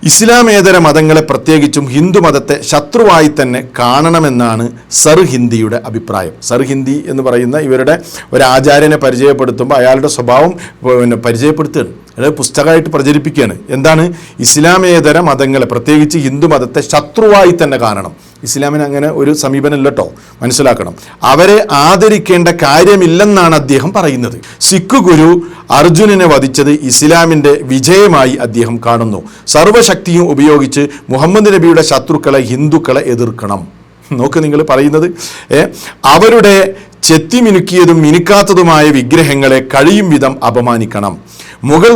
ഇസ്ലാമേതര മതങ്ങളെ, പ്രത്യേകിച്ചും ഹിന്ദു മതത്തെ ശത്രുവായി തന്നെ കാണണമെന്നാണ് സർഹിന്ദിയുടെ അഭിപ്രായം. സർഹിന്ദി എന്ന് പറയുന്ന ഇവരുടെ ഒരു ആചാര്യനെ പരിചയപ്പെടുത്തുമ്പോൾ അയാളുടെ സ്വഭാവം പരിചയപ്പെടുത്തുകയാണ്, അതായത് പുസ്തകമായിട്ട് പ്രചരിപ്പിക്കുകയാണ്. എന്താണ്? ഇസ്ലാമേതര മതങ്ങളെ, പ്രത്യേകിച്ച് ഹിന്ദു മതത്തെ ശത്രുവായി തന്നെ കാണണം. ഇസ്ലാമിന് അങ്ങനെ ഒരു സമീപനമില്ല കേട്ടോ, മനസ്സിലാക്കണം. അവരെ ആദരിക്കേണ്ട കാര്യമില്ലെന്നാണ് അദ്ദേഹം പറയുന്നത്. സിഖ് ഗുരു അർജുനനെ വധിച്ചത് ഇസ്ലാമിൻ്റെ വിജയമായി അദ്ദേഹം കാണുന്നു. സർവശക്തിയും ഉപയോഗിച്ച് മുഹമ്മദ് നബിയുടെ ശത്രുക്കളെ, ഹിന്ദുക്കളെ എതിർക്കണം. നോക്ക് നിങ്ങൾ പറയുന്നത്, അവരുടെ ചെത്തിമിനുക്കിയതും മിനുക്കാത്തതുമായ വിഗ്രഹങ്ങളെ കഴിയും വിധം അപമാനിക്കണം. മുഗൾ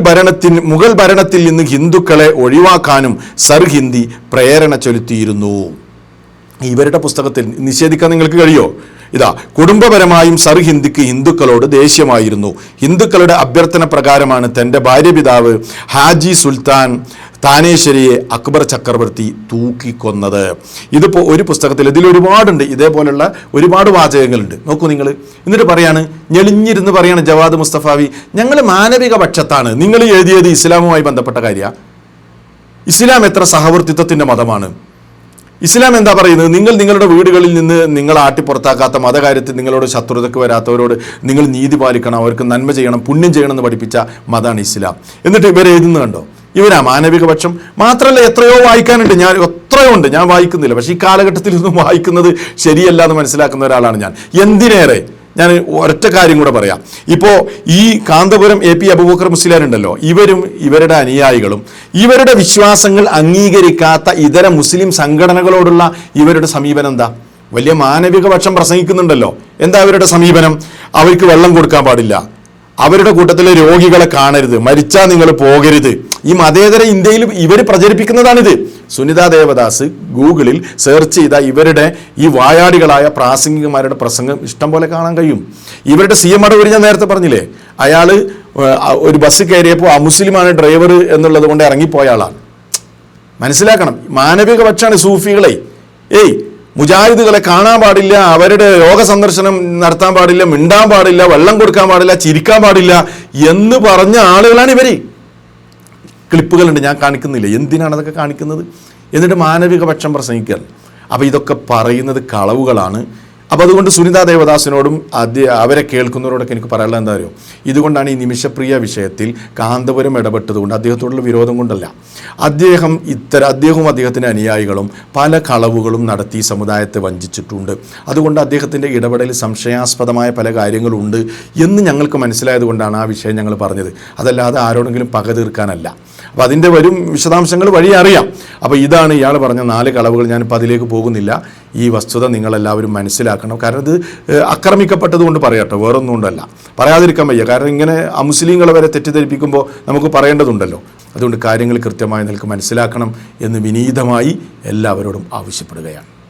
ഭരണത്തിൽ നിന്ന് ഹിന്ദുക്കളെ ഒഴിവാക്കാനും സർഹിന്ദി പ്രേരണ ചെലുത്തിയിരുന്നു. ഇവരുടെ പുസ്തകത്തിൽ നിഷേധിക്കാൻ നിങ്ങൾക്ക് കഴിയോ? കുടുംബപരമായും സർഹിന്ദിക്ക് ഹിന്ദുക്കളോട് ദേഷ്യമായിരുന്നു. ഹിന്ദുക്കളുടെ അഭ്യർത്ഥന പ്രകാരമാണ് തൻ്റെ ഭാര്യപിതാവ് ഹാജി സുൽത്താൻ താനേശ്വരിയെ അക്ബർ ചക്രവർത്തി തൂക്കിക്കൊന്നത്. ഇതിപ്പോൾ ഒരു പുസ്തകത്തിൽ, ഇതിലൊരുപാടുണ്ട്, ഇതേപോലുള്ള ഒരുപാട് വാചകങ്ങളുണ്ട്. നോക്കൂ നിങ്ങൾ. എന്നിട്ട് പറയാണ്, ഞെളിഞ്ഞിരുന്ന് പറയാണ് ജവാദ് മുസ്തഫാവി, ഞങ്ങൾ മാനവിക പക്ഷത്താണ്, നിങ്ങൾ എഴുതിയത് ഇസ്ലാമുമായി ബന്ധപ്പെട്ട കാര്യമാണ്. ഇസ്ലാം എത്ര സഹവർത്തിത്വത്തിൻ്റെ മതമാണ്. ഇസ്ലാം എന്താ പറയുന്നത്? നിങ്ങളുടെ വീടുകളിൽ നിന്ന് നിങ്ങൾ ആട്ടിപ്പുറത്താക്കാത്ത, മതകാര്യത്തിൽ നിങ്ങളോട് ശത്രുതയ്ക്ക് വരാത്തവരോട് നിങ്ങൾ നീതി പാലിക്കണം, അവർക്ക് നന്മ ചെയ്യണം, പുണ്യം ചെയ്യണം എന്ന് പഠിപ്പിച്ച മതമാണ് ഇസ്ലാം. എന്നിട്ട് ഇവരെഴുതുന്നത് കണ്ടോ? ഇവരാ മാനവിക പക്ഷം. മാത്രമല്ല എത്രയോ വായിക്കാനുണ്ട്, ഞാൻ വായിക്കുന്നില്ല. പക്ഷേ ഈ കാലഘട്ടത്തിൽ ഇതൊന്നും വായിക്കുന്നത് ശരിയല്ല എന്ന് മനസ്സിലാക്കുന്ന ഒരാളാണ് ഞാൻ. എന്തിനേറെ ഞാൻ ഒരൊറ്റ കാര്യം കൂടെ പറയാം. ഇപ്പോൾ ഈ കാന്തപുരം AP അബൂബക്കർ മുസ്ലിയാരുണ്ടല്ലോ, ഇവരും ഇവരുടെ അനുയായികളും ഇവരുടെ വിശ്വാസങ്ങൾ അംഗീകരിക്കാത്ത ഇതര മുസ്ലിം സംഘടനകളോടുള്ള ഇവരുടെ സമീപനം എന്താ? വലിയ മാനവിക പക്ഷം പ്രസംഗിക്കുന്നുണ്ടല്ലോ. എന്താ അവരുടെ സമീപനം? അവർക്ക് വെള്ളം കൊടുക്കാൻ പാടില്ല, അവരുടെ കൂട്ടത്തിലെ രോഗികളെ കാണരുത്, മരിച്ചാൽ നിങ്ങൾ പോകരുത്. ഈ മതേതര ഇന്ത്യയിൽ ഇവർ പ്രചരിപ്പിക്കുന്നതാണിത്. സുനിത ദേവദാസ് ഗൂഗിളിൽ സെർച്ച് ചെയ്താൽ ഇവരുടെ ഈ വായാടികളായ പ്രാസംഗികന്മാരുടെ പ്രസംഗം ഇഷ്ടം പോലെ കാണാൻ കഴിയും. ഇവരുടെ CM അടവൂർ ഞാൻ നേരത്തെ പറഞ്ഞില്ലേ, അയാൾ ഒരു ബസ് കയറിയപ്പോൾ അമുസ്ലിമാണ് ഡ്രൈവർ എന്നുള്ളത് കൊണ്ട് ഇറങ്ങിപ്പോയ ആളാണ്. മനസ്സിലാക്കണം, മാനവിക പക്ഷാണ് സൂഫികളെ. മുജാഹിദുകളെ കാണാൻ പാടില്ല, അവരുടെ രോഗ സന്ദർശനം നടത്താൻ പാടില്ല, മിണ്ടാൻ പാടില്ല, വെള്ളം കൊടുക്കാൻ പാടില്ല, ചിരിക്കാൻ പാടില്ല എന്ന് പറഞ്ഞ ആളുകളാണ് ഇവര്. ക്ലിപ്പുകളുണ്ട്, ഞാൻ കാണിക്കുന്നില്ല. എന്തിനാണ് അതൊക്കെ കാണിക്കുന്നത്? എന്നിട്ട് മാനവിക പക്ഷം പ്രസംഗിക്കുകയാണ്. അപ്പോൾ ഇതൊക്കെ പറയുന്നത് കളവുകളാണ്. അപ്പോൾ അതുകൊണ്ട് സുനിത ദേവദാസിനോടും അവരെ കേൾക്കുന്നവരോടൊക്കെ എനിക്ക് പറയാനുള്ളത് എന്താ അറിയോ? ഇതുകൊണ്ടാണ് ഈ നിമിഷപ്രിയ വിഷയത്തിൽ കാന്തപുരം ഇടപെട്ടതുകൊണ്ട്, അദ്ദേഹത്തോടുള്ള വിരോധം കൊണ്ടല്ല. അദ്ദേഹവും അദ്ദേഹത്തിൻ്റെ അനുയായികളും പല കളവുകളും നടത്തി സമുദായത്തെ വഞ്ചിച്ചിട്ടുണ്ട്. അതുകൊണ്ട് അദ്ദേഹത്തിൻ്റെ ഇടപെടലിൽ സംശയാസ്പദമായ പല കാര്യങ്ങളുണ്ട് എന്ന് ഞങ്ങൾക്ക് മനസ്സിലായത് കൊണ്ടാണ് ആ വിഷയം ഞങ്ങൾ പറഞ്ഞത്. അതല്ലാതെ ആരോടെങ്കിലും പക തീർക്കാനല്ല. അപ്പോൾ അതിൻ്റെ വിശദാംശങ്ങൾ വഴി അറിയാം. അപ്പോൾ ഇതാണ് ഇയാൾ പറഞ്ഞ 4 കളവുകൾ. ഞാനിപ്പോൾ അതിലേക്ക് പോകുന്നില്ല. ഈ വസ്തുത നിങ്ങളെല്ലാവരും മനസ്സിലാക്കണം. കാരണം ഇത് ആക്രമിക്കപ്പെട്ടത് കൊണ്ട് പറയട്ടോ, വേറൊന്നും കൊണ്ടല്ല. പറയാതിരിക്കാൻ വയ്യ. കാരണം ഇങ്ങനെ അമുസ്ലിങ്ങളെ വരെ തെറ്റിദ്ധരിപ്പിക്കുമ്പോൾ നമുക്ക് പറയേണ്ടതുണ്ടല്ലോ. അതുകൊണ്ട് കാര്യങ്ങൾ കൃത്യമായി നിങ്ങൾക്ക് മനസ്സിലാക്കണം എന്ന് വിനീതമായി എല്ലാവരോടും ആവശ്യപ്പെടുകയാണ്.